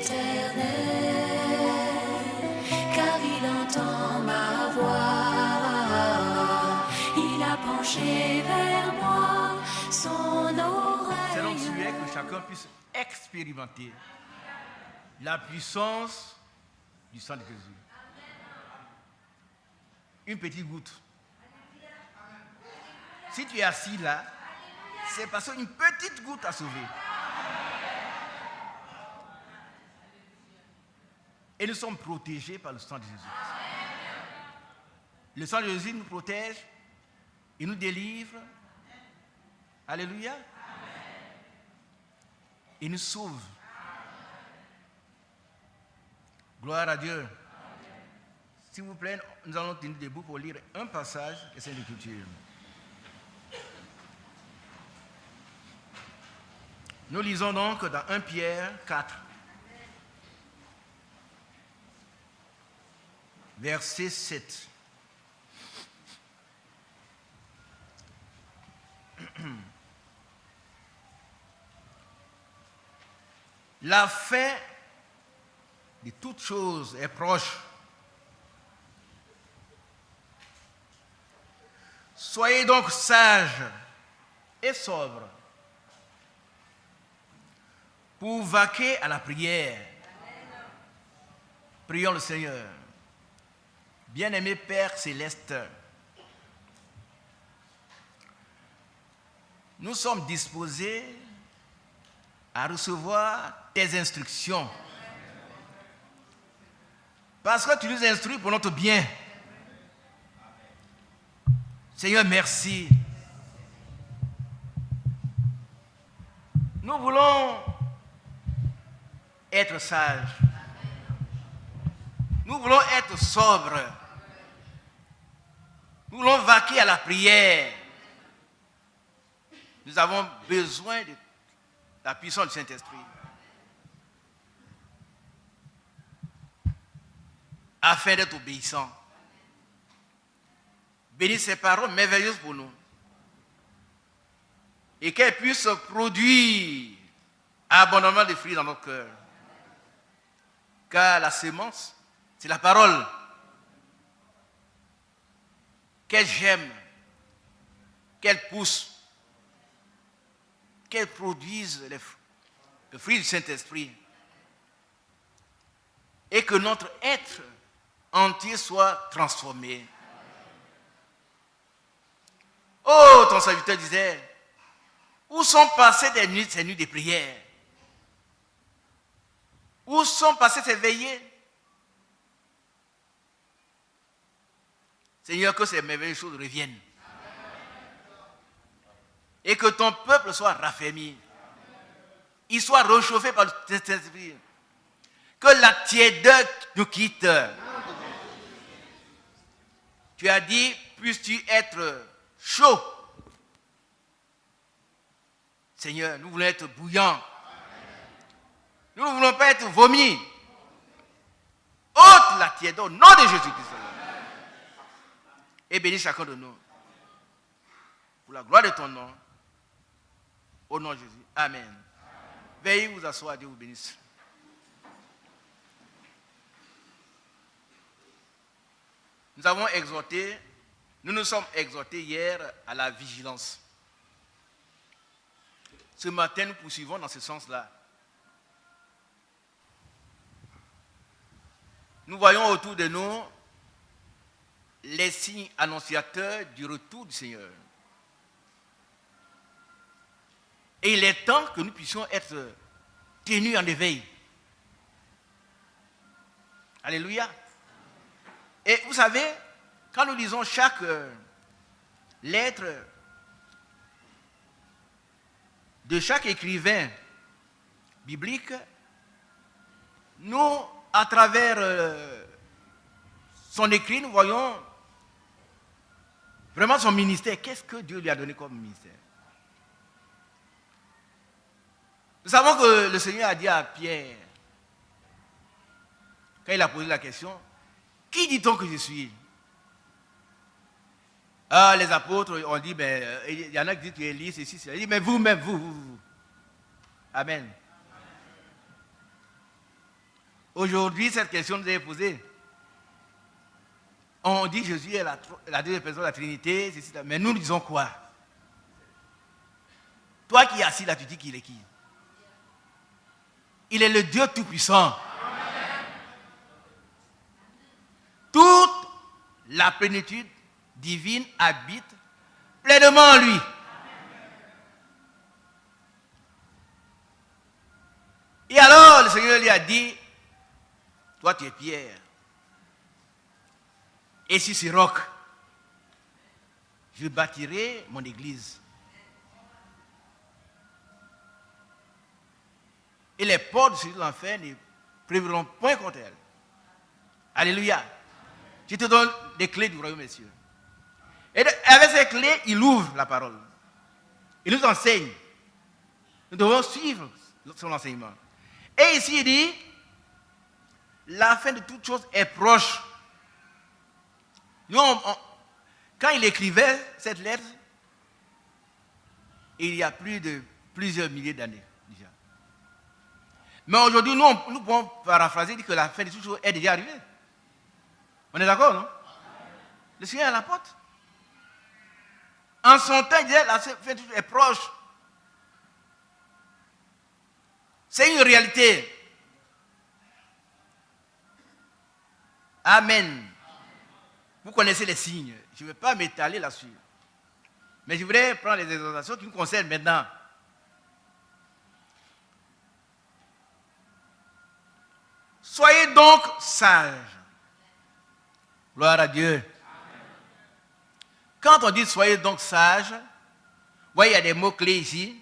l'Éternel, car il entend ma voix. Il a penché vers moi son oreille. C'est donc souhait que chacun puisse expérimenter la puissance du sang de Jésus. Une petite goutte. Si tu es assis là, c'est parce qu'une petite goutte a sauvé. Et nous sommes protégés par le sang de Jésus. Le sang de Jésus nous protège, il nous délivre. Alléluia. Il nous sauve. Gloire à Dieu. S'il vous plaît, nous allons tenir debout pour lire un passage de cette Écriture. Nous lisons donc dans 1 Pierre 4, verset 7. La fin de toutes choses est proche. Soyez donc sages et sobres pour vaquer à la prière. Prions le Seigneur. Bien-aimé Père céleste, nous sommes disposés à recevoir tes instructions. Parce que tu nous instruis pour notre bien. Seigneur, merci. Nous voulons être sages. Nous voulons être sobres. Nous voulons vaquer à la prière. Nous avons besoin de la puissance du Saint-Esprit afin d'être obéissants. Bénis ces paroles merveilleuses pour nous et qu'elles puissent produire abondamment de fruits dans nos cœurs. Car la sémence, c'est la parole qu'elle germe, qu'elle pousse, qu'elle produise le fruit du Saint-Esprit et que notre être entier soit transformé. Oh, ton serviteur disait, où sont passées ces nuits de prière? Où sont passées ces veillées? Seigneur, que ces merveilleuses choses reviennent. Et que ton peuple soit raffermi. Il soit réchauffé par le Saint-Esprit. Que la tiédeur nous quitte. Tu as dit, puisses-tu être chaud. Seigneur, nous voulons être bouillants. Nous ne voulons pas être vomis. Ôte la tiédeur au nom de Jésus-Christ. Et bénis chacun de nous. Pour la gloire de ton nom. Au nom de Jésus. Amen. Veuillez vous asseoir, Dieu vous bénisse. Nous nous sommes exhortés hier à la vigilance. Ce matin, nous poursuivons dans ce sens-là. Nous voyons autour de nous les signes annonciateurs du retour du Seigneur. Et il est temps que nous puissions être tenus en éveil. Alléluia. Et vous savez, quand nous lisons chaque lettre de chaque écrivain biblique, nous, à travers son écrit, nous voyons vraiment son ministère. Qu'est-ce que Dieu lui a donné comme ministère? Nous savons que le Seigneur a dit à Pierre, quand il a posé la question, qui dit-on que je suis? Ah, les apôtres ont dit, il y en a qui disent tu es Élie, ceci, cela. Il dit, mais vous-même, vous. Amen. Aujourd'hui, cette question nous est posée. On dit Jésus est la deuxième personne de la Trinité, mais nous disons quoi? Toi qui es assis là, tu dis qu'il est qui? Il est le Dieu Tout-Puissant. Toute la plénitude divine habite pleinement en lui. Et alors, le Seigneur lui a dit, toi tu es Pierre. Et sur ce roc, je bâtirai mon église. Et les portes de l'enfer ne prévaudront point contre elle. Alléluia. Je te donne les clés du royaume des cieux. Et avec ces clés, il ouvre la parole. Il nous enseigne. Nous devons suivre son enseignement. Et ici, il dit, la fin de toute chose est proche. Nous, quand il écrivait cette lettre, il y a plusieurs milliers d'années déjà. Mais aujourd'hui, nous pouvons paraphraser et dire que la fin de toute chose est déjà arrivée. On est d'accord, non? Le Seigneur est à la porte. En son temps, il disait la fin de toute chose est proche. C'est une réalité. Amen. Vous connaissez les signes. Je ne vais pas m'étaler là-dessus. Mais je voudrais prendre les exhortations qui nous concernent maintenant. Soyez donc sages. Gloire à Dieu. Quand on dit soyez donc sages, vous voyez, il y a des mots-clés ici.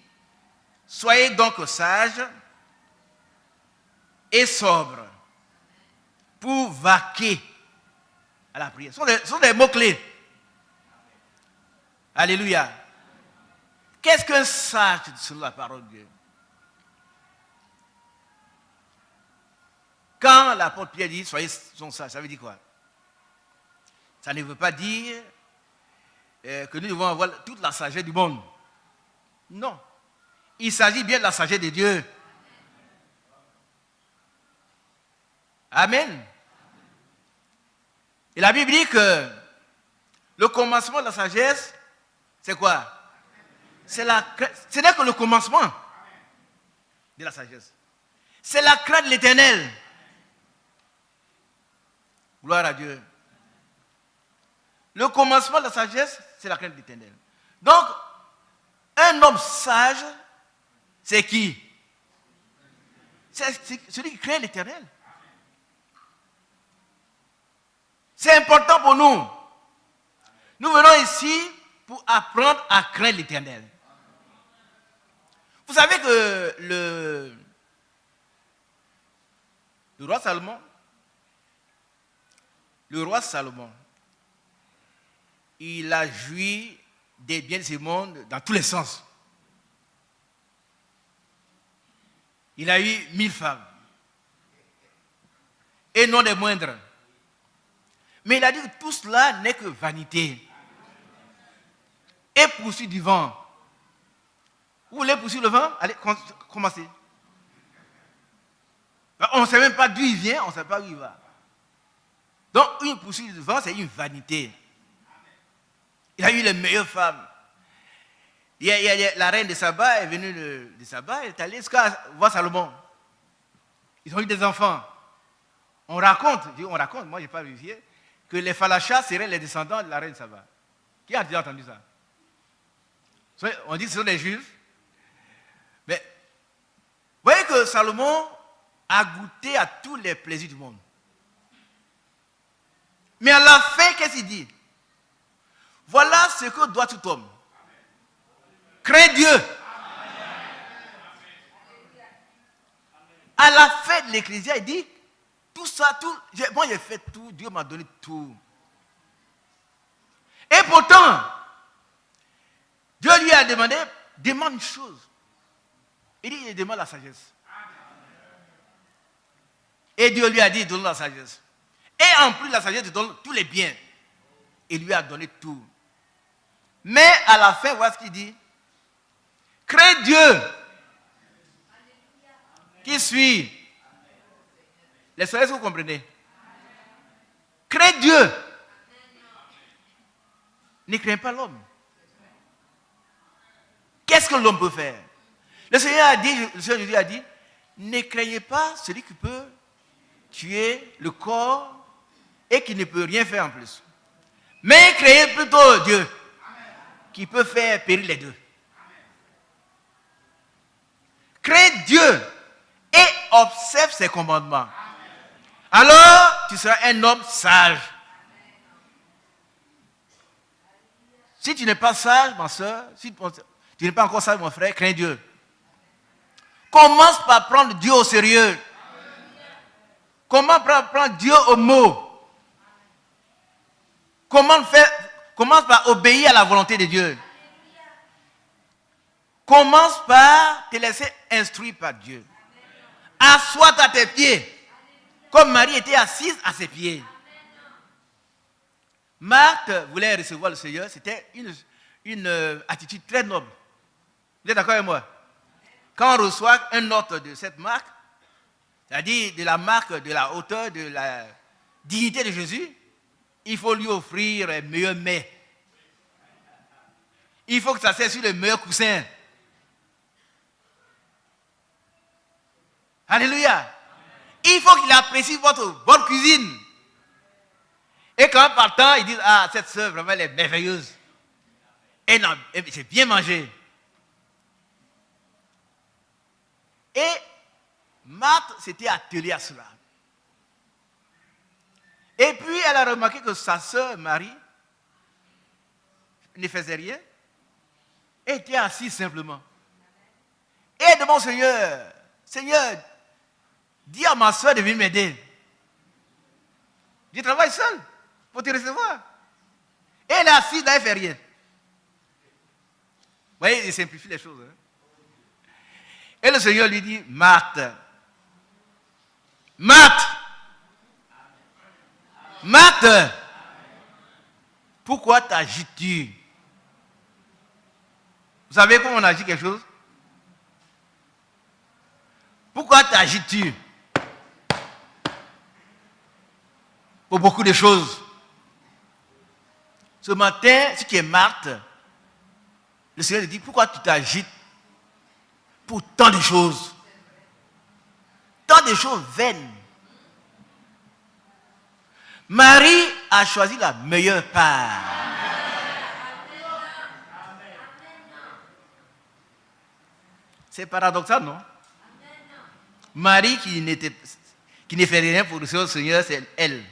Soyez donc sages et sobres pour vaquer à la prière. Ce sont des mots-clés. Alléluia. Qu'est-ce qu'un sage selon la parole de Dieu? Quand l'apôtre Pierre dit soyez donc sages, ça veut dire quoi? Ça ne veut pas dire que nous devons avoir toute la sagesse du monde. Non. Il s'agit bien de la sagesse de Dieu. Amen. Et la Bible dit que le commencement de la sagesse, c'est quoi? Ce n'est que le commencement de la sagesse. C'est la crainte de l'Éternel. Gloire à Dieu. Le commencement de la sagesse, c'est la crainte de l'Éternel. Donc, un homme sage, c'est qui? C'est celui qui craint l'Éternel. C'est important pour nous. Nous venons ici pour apprendre à craindre l'Éternel. Vous savez que le roi Salomon, il a joui des biens de ce monde dans tous les sens. Il a eu 1000 femmes. Et non des moindres. Mais il a dit que tout cela n'est que vanité. Et poursuit du vent. Vous voulez poursuivre le vent? Allez, commencez. On ne sait même pas d'où il vient, on ne sait pas où il va. Donc, une poursuite du vent, c'est une vanité. Il a eu les meilleures femmes. La reine de Saba est venue de Saba, elle est allée jusqu'à voir Salomon. Ils ont eu des enfants. On raconte, moi je n'ai pas vérifié, que les Falachas seraient les descendants de la reine de Saba. Qui a déjà entendu ça? On dit que ce sont des Juifs. Mais vous voyez que Salomon a goûté à tous les plaisirs du monde. Mais à la fin, qu'est-ce qu'il dit? Voilà ce que doit tout homme. Crains Dieu. À la fin de l'Ecclésia, il dit, tout ça, moi j'ai fait tout, Dieu m'a donné tout. Et pourtant, Dieu lui a demandé, demande une chose. Il dit, il demande la sagesse. Et Dieu lui a dit, donne la sagesse. Et en plus, la sagesse te donne tous les biens. Il lui a donné tout. Mais à la fin, voilà ce qu'il dit. Crains Dieu. Qui suit. Les soeurs, est-ce que vous comprenez? Crains Dieu. Ne crains pas l'homme. Qu'est-ce que l'homme peut faire? Le Seigneur Jésus a dit, ne craignez pas celui qui peut tuer le corps et qui ne peut rien faire en plus. Mais craignez plutôt Dieu, qui peut faire périr les deux. Crains Dieu et observe ses commandements. Alors, tu seras un homme sage. Si tu n'es pas sage, ma soeur, si tu n'es pas encore sage, mon frère, crains Dieu. Commence par prendre Dieu au sérieux. Comment prendre Dieu au mot? Commence par obéir à la volonté de Dieu. Commence par te laisser instruire par Dieu. Assois-toi à tes pieds. Comme Marie était assise à ses pieds. Marthe voulait recevoir le Seigneur. C'était une attitude très noble. Vous êtes d'accord avec moi? Quand on reçoit un ordre de cette marque, c'est-à-dire de la marque de la hauteur, de la dignité de Jésus, il faut lui offrir un meilleur mets. Il faut que ça s'assied sur le meilleur coussin. Alléluia. Il faut qu'il apprécie votre bonne cuisine. Et quand partant, il dit, ah, cette sœur, vraiment, elle est merveilleuse. Et non, j'ai bien mangé. Et Marthe s'était attelée à cela. Et puis, elle a remarqué que sa sœur Marie ne faisait rien. Elle était assise simplement. Et elle demande au Seigneur, Seigneur, dis à ma soeur de venir m'aider. Je travaille seul pour te recevoir. Et elle est assise là, elle ne fait rien. Vous voyez, il simplifie les choses. Hein? Et le Seigneur lui dit, Marthe, Marthe, Marthe, pourquoi t'agites-tu? Vous savez comment on agit quelque chose? Pourquoi t'agites-tu? Pour beaucoup de choses. Ce matin, si tu es Marthe, le Seigneur te dit, pourquoi tu t'agites pour tant de choses? Tant de choses vaines. Marie a choisi la meilleure part. C'est paradoxal, non? Marie qui ne fait rien pour recevoir le Seigneur, c'est elle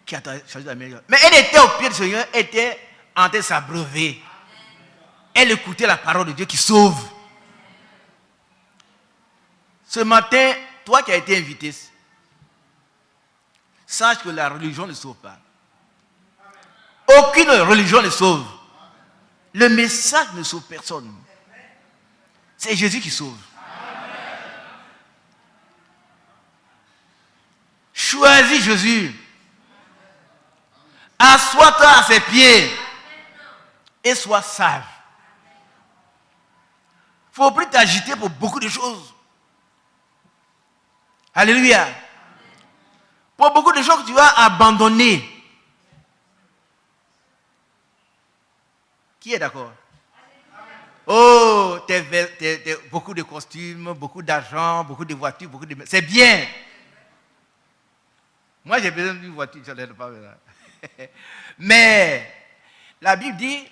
qui a choisi la meilleure. Mais elle était au pied du Seigneur, elle était en train de s'abreuver. Elle écoutait la parole de Dieu qui sauve. Ce matin, toi qui as été invité, sache que la religion ne sauve pas. Aucune religion ne sauve. Le message ne sauve personne. C'est Jésus qui sauve. Choisis Jésus. Assois-toi à ses pieds et sois sage. Il ne faut plus t'agiter pour beaucoup de choses. Alléluia. Pour beaucoup de choses que tu vas abandonner. Qui est d'accord? Oh, beaucoup de costumes, beaucoup d'argent, beaucoup de voitures, beaucoup de... C'est bien. Moi, j'ai besoin d'une voiture, je n'en ai pas besoin. Mais la Bible dit,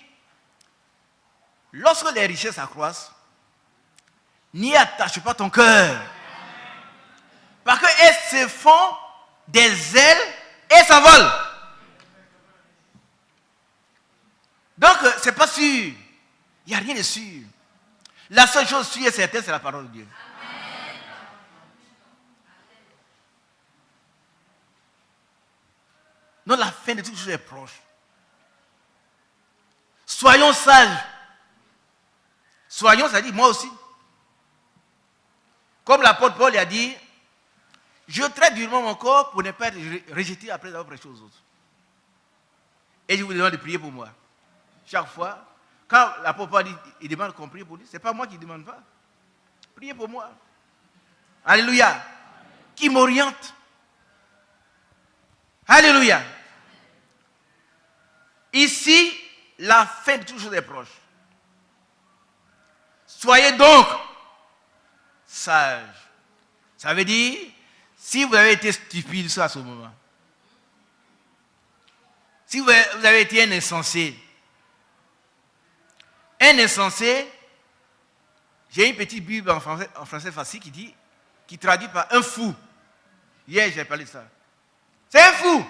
lorsque les richesses accroissent, n'y attache pas ton cœur. Parce qu'elles se font des ailes et s'envolent. Donc, ce n'est pas sûr. Il n'y a rien de sûr. La seule chose sûre et certaine, c'est la parole de Dieu. Donc, la fin de toutes choses est proche. Soyons sages. Soyons, ça dit moi aussi. Comme l'apôtre Paul a dit, je traite durement mon corps pour ne pas être rejeté après avoir prêché aux autres. Et je vous demande de prier pour moi. Chaque fois, quand l'apôtre Paul dit, il demande qu'on prie pour lui, ce n'est pas moi qui ne demande pas. Priez pour moi. Alléluia. Qui m'oriente. Alléluia. Ici, la fin de toute chose est proche. Soyez donc sages. Ça veut dire, si vous avez été stupide à ce moment, si vous avez été un insensé, j'ai une petite Bible en français facile qui traduit par un fou. Hier, j'ai parlé de ça. C'est un fou.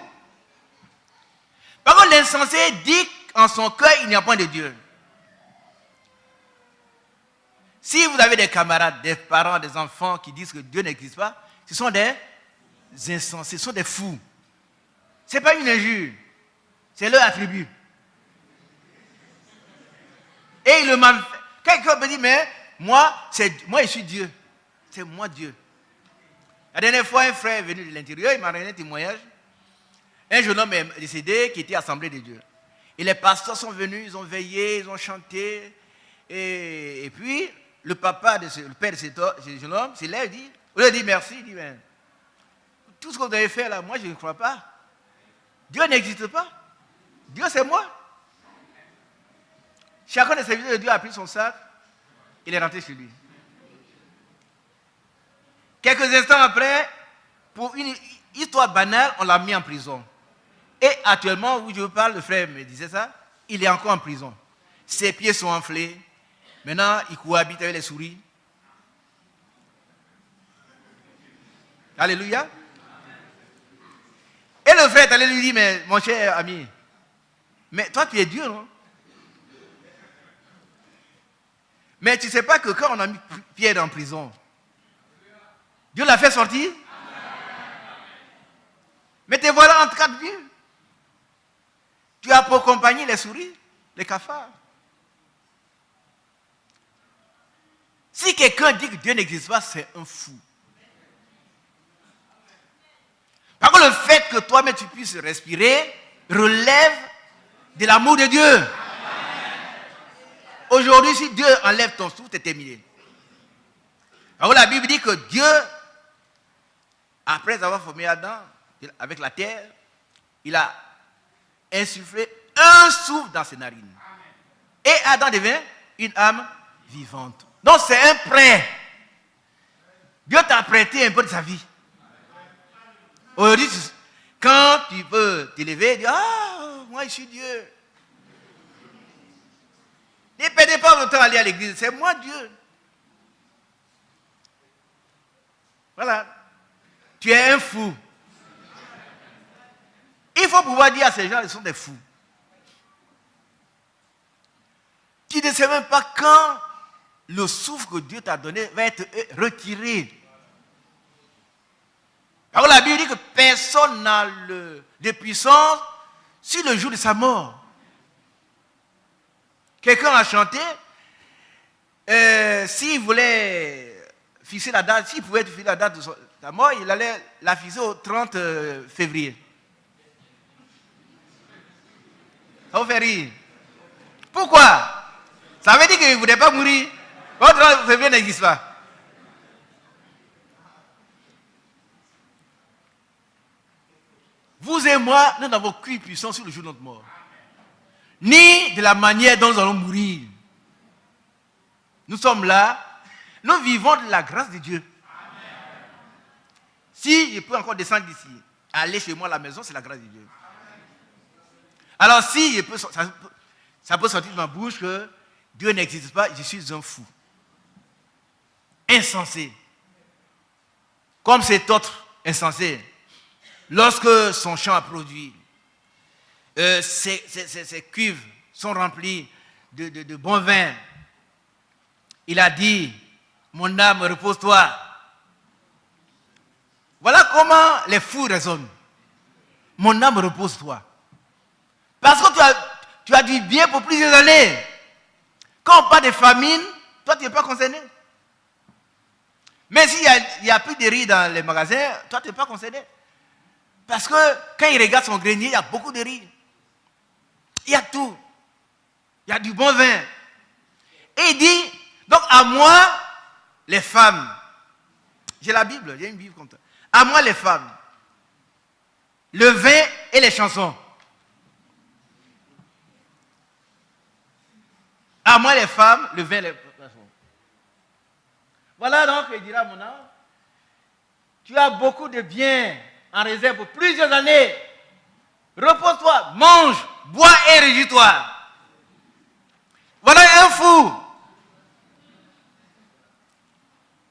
Par contre, l'insensé dit qu'en son cœur, il n'y a point de Dieu. Si vous avez des camarades, des parents, des enfants qui disent que Dieu n'existe pas, ce sont des insensés, ce sont des fous. Ce n'est pas une injure, c'est leur attribut. Et il le manifeste. Quelqu'un me dit, mais moi, je suis Dieu. C'est moi Dieu. La dernière fois, un frère est venu de l'intérieur, il m'a rendu un témoignage. Un jeune homme est décédé qui était assemblée de Dieu. Et les pasteurs sont venus, ils ont veillé, ils ont chanté. Et puis, le père de ce jeune homme s'est lève et dit, on lui a dit merci, il dit, mais tout ce que vous avez fait là, moi je ne crois pas. Dieu n'existe pas. Dieu c'est moi. Chacun des serviteurs de Dieu a pris son sac, il est rentré chez lui. Quelques instants après, pour une histoire banale, on l'a mis en prison. Et actuellement, où je vous parle, le frère me disait ça, il est encore en prison. Ses pieds sont enflés. Maintenant, il cohabite avec les souris. Alléluia. Et le frère est allé lui dire, mais mon cher ami, mais toi tu es Dieu, non? Mais tu ne sais pas que quand on a mis Pierre en prison, Dieu l'a fait sortir? Mais te voilà entre quatre murs. Tu as pour compagnie les souris, les cafards. Si quelqu'un dit que Dieu n'existe pas, c'est un fou. Par contre, le fait que toi-même tu puisses respirer relève de l'amour de Dieu. Aujourd'hui, si Dieu enlève ton souffle, c'est terminé. Alors la Bible dit que Dieu, après avoir formé Adam avec la terre, il a insufflé un souffle dans ses narines. Et Adam devient une âme vivante. Donc c'est un prêt. Dieu t'a prêté un peu de sa vie. Aujourd'hui, quand tu peux t'élever, dire, ah, moi je suis Dieu. Ne perdez pas votre temps à aller à l'église, c'est moi Dieu. Voilà. Tu es un fou. Il faut pouvoir dire à ces gens, ils sont des fous. Tu ne sais même pas quand le souffle que Dieu t'a donné va être retiré. Alors la Bible dit que personne n'a de puissance sur le jour de sa mort. Quelqu'un a chanté, s'il voulait fixer la date, s'il pouvait fixer la date de sa mort, il allait la fixer au 30 février. Ça vous fait rire. Pourquoi? Ça veut dire qu'il ne voulait pas mourir. Le 30 février n'existe pas. Vous et moi, nous n'avons aucune puissance sur le jour de notre mort. Ni de la manière dont nous allons mourir. Nous sommes là, nous vivons de la grâce de Dieu. Amen. Si je peux encore descendre d'ici, aller chez moi à la maison, c'est la grâce de Dieu. Alors si je peux, ça peut sortir de ma bouche que Dieu n'existe pas, je suis un fou. Insensé. Comme cet autre insensé. Lorsque son champ a produit, ses cuves sont remplies de bon vin, il a dit, mon âme, repose-toi. Voilà comment les fous raisonnent. Mon âme, repose-toi. Parce que tu as du bien pour plusieurs années. Quand on parle de famine, toi tu n'es pas concerné. Mais s'il n'y a plus de riz dans les magasins, toi tu n'es pas concerné. Parce que quand il regarde son grenier, il y a beaucoup de riz. Il y a tout. Il y a du bon vin. Et il dit, donc à moi, les femmes, j'ai la Bible, j'ai une Bible comme ça. À moi les femmes, le vin et les chansons. À moi les femmes, le vin et les chansons. Voilà donc, il dira mon âme, tu as beaucoup de biens en réserve pour plusieurs années. Repose-toi, mange, bois et réjouis-toi. Voilà un fou.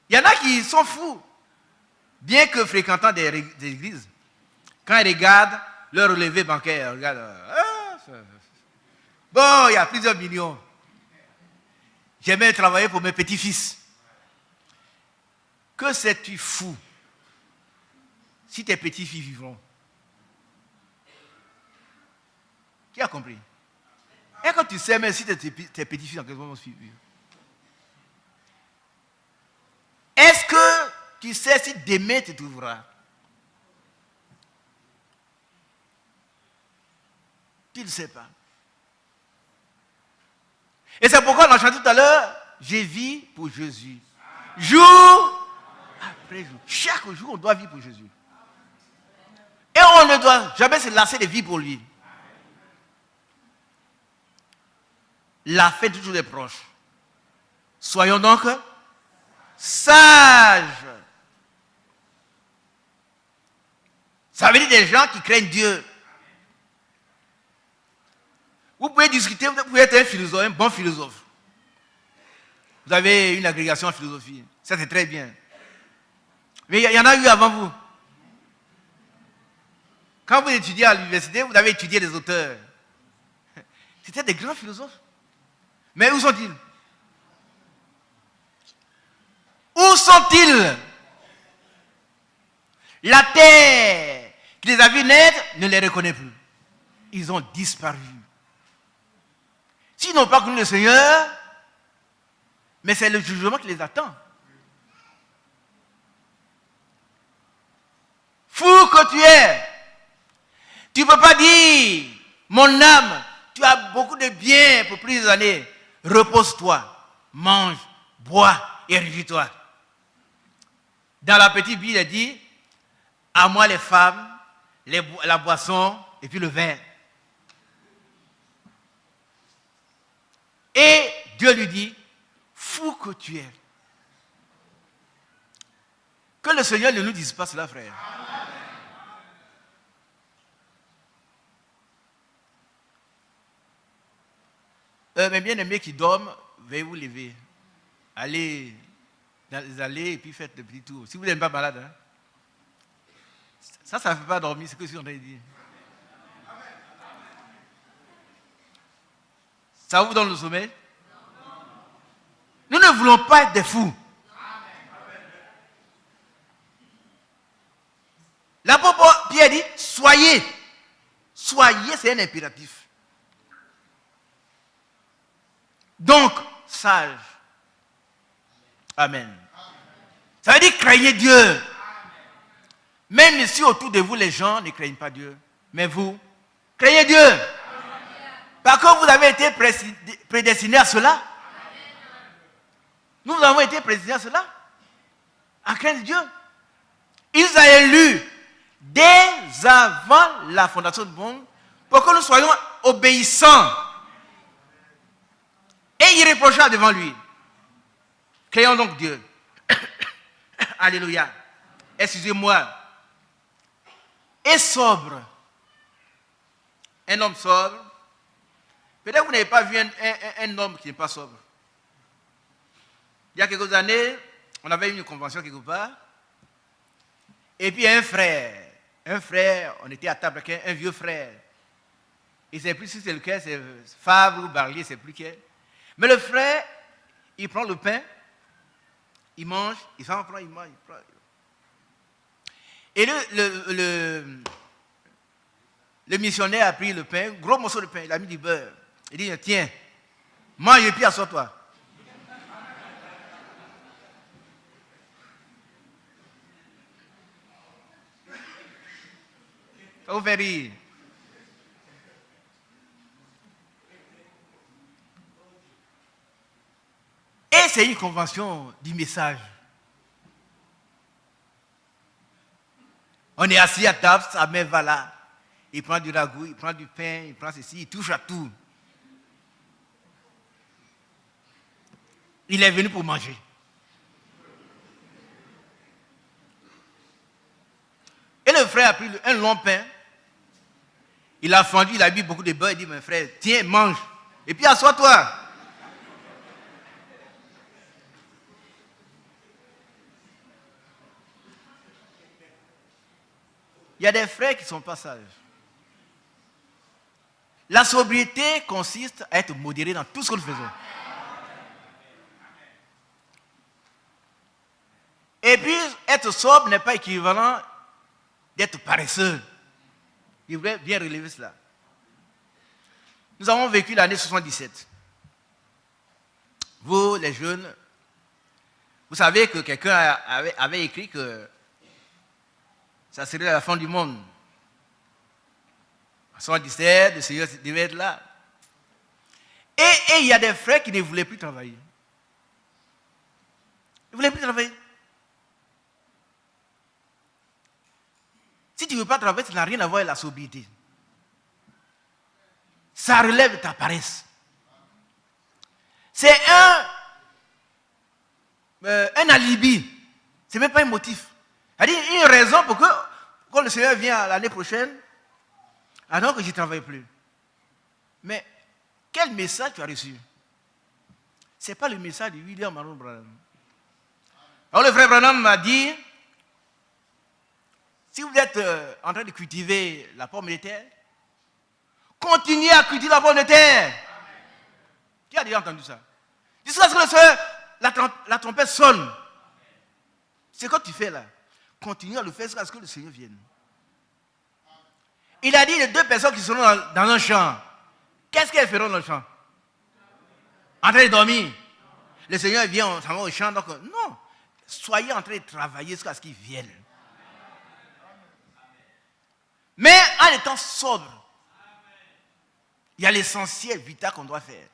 Il y en a qui sont fous, bien que fréquentant des églises. Quand ils regardent leur relevé bancaire, ils regardent, bon, il y a plusieurs millions. J'aimerais travailler pour mes petits-fils. Que sais-tu fou si tes petits-fils vivront? Qui a compris? Et quand tu sais même si tes petits-fils en quelque moment vivent. Est-ce que tu sais si demain tu trouveras? Tu ne sais pas. Et c'est pourquoi on a chanté tout à l'heure, je vis pour Jésus. Jour après jour. Chaque jour, on doit vivre pour Jésus. Et on ne doit jamais se lasser de vivre pour lui. La fin toujours des proches. Soyons donc sages. Ça veut dire des gens qui craignent Dieu. Vous pouvez discuter, vous pouvez être un philosophe, un bon philosophe. Vous avez une agrégation en philosophie. Ça, c'est très bien. Mais il y en a eu avant vous. Quand vous étudiez à l'université, vous avez étudié des auteurs. C'était des grands philosophes. Mais où sont-ils? Où sont-ils? La terre qui les a vus naître ne les reconnaît plus. Ils ont disparu. S'ils n'ont pas connu le Seigneur, mais c'est le jugement qui les attend. Fou que tu es, tu ne peux pas dire, mon âme, tu as beaucoup de biens pour plusieurs années. Repose-toi, mange, bois et réjouis-toi. Dans la petite Bible, il dit, à moi les femmes, la boisson et puis le vin. Et Dieu lui dit, fou que tu es. Que le Seigneur ne nous dise pas cela, frère. Mes bien-aimés qui dorment, veuillez vous lever. Allez dans les allées et puis faites le petit tour. Si vous n'êtes pas malade, hein? Ça ne fait pas dormir, c'est ce que je suis en train de dire. Ça vous donne le sommeil? Nous ne voulons pas être des fous. L'apôtre Pierre dit, soyez. Soyez, c'est un impératif. Donc, sage. Amen. Ça veut dire craignez Dieu. Même si autour de vous, les gens ne craignent pas Dieu. Mais vous, craignez Dieu. Parce que vous avez été prédestinés à cela. Nous avons été prédestinés à cela. À craindre Dieu. Il nous a élus dès avant la fondation du monde pour que nous soyons obéissants et irréprochables devant lui. Craignons donc Dieu. Alléluia. Excusez-moi. Et sobre. Un homme sobre. Peut-être que vous n'avez pas vu un homme qui n'est pas sobre. Il y a quelques années, on avait une convention quelque part. Et puis un frère, on était à table avec un vieux frère. Il ne sait plus si c'est lequel, c'est Favre ou Barlier, il ne sait plus quel. Mais le frère, il prend le pain, il mange, il s'en prend, il mange, il prend. Et le missionnaire a pris le pain, gros morceau de pain, il a mis du beurre. Il dit, tiens, mange et puis assois-toi. Ça vous fait rire. Et c'est une convention du message. On est assis à table, sa mère va là. Il prend du ragoût, il prend du pain, il prend ceci, il touche à tout. Il est venu pour manger. Et le frère a pris un long pain. Il a fendu, il a mis beaucoup de beurre. Il dit, mon frère, tiens, mange. Et puis assois-toi. Il y a des frères qui ne sont pas sages. La sobriété consiste à être modéré dans tout ce que nous faisons. Et puis, être sobre n'est pas équivalent d'être paresseux. Il voulait bien relever cela. Nous avons vécu l'année 77. Vous, les jeunes, vous savez que quelqu'un avait écrit que ça serait la fin du monde. En 77, le Seigneur devait être là. Et il y a des frères qui ne voulaient plus travailler. Ils ne voulaient plus travailler. Si tu ne veux pas travailler, ça n'a rien à voir avec la sobriété. Ça relève de ta paresse. C'est un alibi. Ce n'est même pas un motif. C'est-à-dire une raison pour que, quand le Seigneur vient l'année prochaine, alors que je ne travaille plus. Mais quel message tu as reçu? Ce n'est pas le message de William Marion Branham. Alors le frère Branham m'a dit, si vous êtes en train de cultiver la pomme de terre, continuez à cultiver la pomme de terre. Qui a déjà entendu ça? Jusqu'à ce que le Seigneur, la trompette sonne. C'est ce que tu fais là. Continue à le faire jusqu'à ce que le Seigneur vienne. Il a dit les deux personnes qui seront dans un champ. Qu'est-ce qu'elles feront dans le champ? En train de dormir. Le Seigneur vient, on s'en va au champ. Donc, non. Soyez en train de travailler jusqu'à ce qu'il vienne. Mais en étant sobre, il y a l'essentiel vital qu'on doit faire.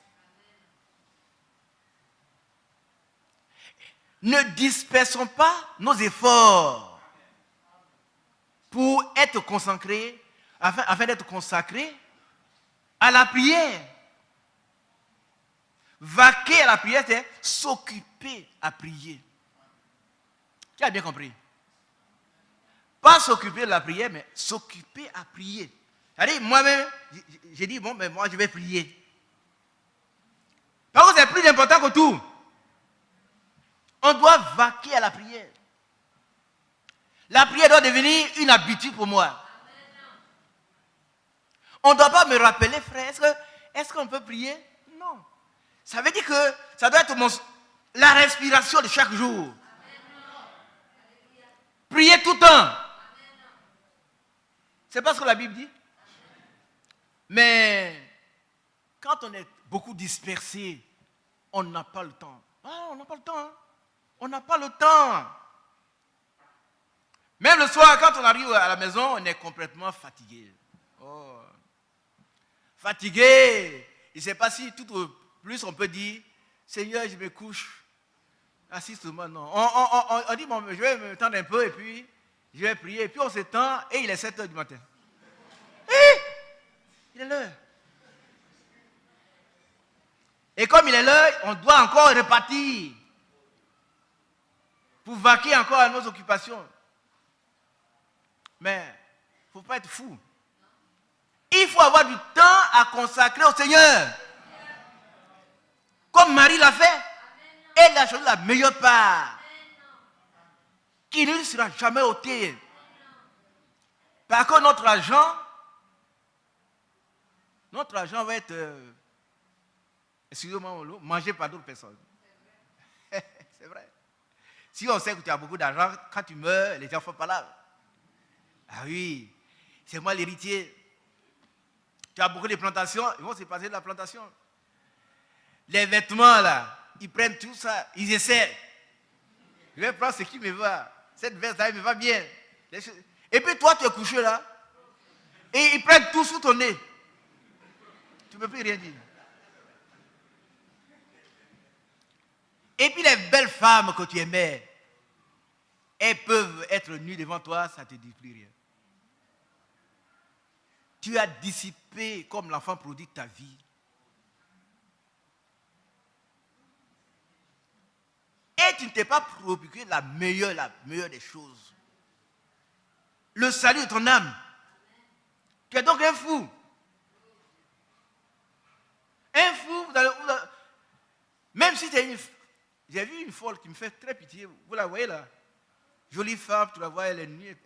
Ne dispersons pas nos efforts pour être consacrés, afin d'être consacrés à la prière. Vaquer à la prière, c'est s'occuper à prier. Tu as bien compris? Pas s'occuper de la prière, mais s'occuper à prier. C'est-à-dire, moi-même, j'ai dit, bon, mais moi, je vais prier. Parce que c'est plus important que tout. On doit vaquer à la prière. La prière doit devenir une habitude pour moi. On ne doit pas me rappeler, frère, est-ce qu'on peut prier? Non. Ça veut dire que ça doit être la respiration de chaque jour. Prier tout le temps. C'est pas ce que la Bible dit. Mais quand on est beaucoup dispersé, on n'a pas le temps. Ah, on n'a pas le temps. Hein? On n'a pas le temps. Même le soir, quand on arrive à la maison, on est complètement fatigué. Oh. Fatigué. Il ne sait pas si tout au plus on peut dire, Seigneur, je me couche. Assiste-moi, non. On dit, bon, je vais me tendre un peu et puis je vais prier. Et puis on s'étend et il est 7 h du matin. Il est l'heure. Et comme il est l'heure, on doit encore repartir pour vaquer encore à nos occupations. Mais il ne faut pas être fou. Il faut avoir du temps à consacrer au Seigneur. Comme Marie l'a fait. Elle a choisi la meilleure part. Qui ne sera jamais ôtée. Par contre, notre argent va être, excusez-moi, mangé par d'autres personnes. C'est vrai. Si on sait que tu as beaucoup d'argent, quand tu meurs, les gens font pas là. Ah oui, c'est moi l'héritier. Tu as beaucoup de plantations, ils vont se passer de la plantation. Les vêtements là, ils prennent tout ça, ils essaient. Je vais prendre ce qui me va. Cette veste-là, elle me va bien. Et puis toi, tu es couché là, et ils prennent tout sous ton nez. Tu ne peux plus rien dire. Et puis les belles femmes que tu aimais, elles peuvent être nues devant toi, ça ne te dit plus rien. Tu as dissipé comme l'enfant prodigue ta vie. Et tu ne t'es pas procuré la meilleure des choses. Le salut de ton âme. Tu es donc un fou. Un fou, même si tu es une... J'ai vu une folle qui me fait très pitié. Vous la voyez là? Jolie femme, tu la vois, elle est nue.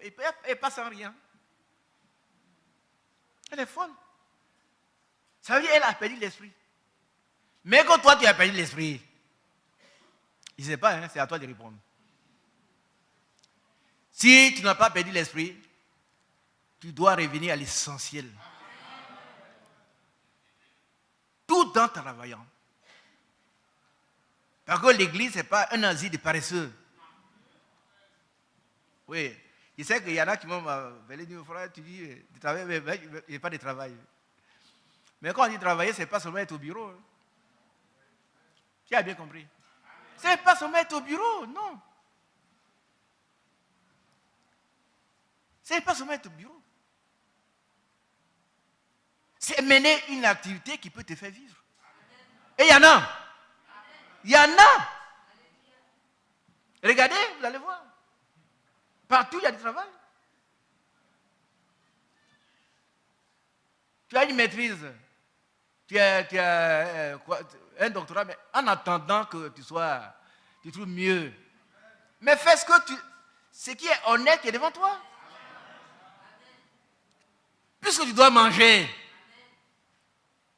Elle passe en rien. Elle est folle. Ça veut dire qu'elle a perdu l'esprit. Mais quand toi, tu as perdu l'esprit, il ne sait pas, hein, c'est à toi de répondre. Si tu n'as pas perdu l'esprit, tu dois revenir à l'essentiel. Tout en travaillant. Parce que l'église, ce n'est pas un asile de paresseux. Oui, je sais qu'il y en a qui m'ont appelé, frère, tu dis, de travailler, mais il n'y a pas de travail. Mais quand on dit travailler, ce n'est pas seulement être au bureau. Hein. Tu as bien compris. Ce n'est pas seulement être au bureau, non. Ce n'est pas seulement être au bureau. C'est mener une activité qui peut te faire vivre. Et il y en a. Il y en a. Regardez, vous allez voir. Partout, il y a du travail. Tu as une maîtrise. Tu as un doctorat, mais en attendant que tu trouves mieux. Mais fais ce qui est honnête qui est devant toi. Puisque tu dois manger.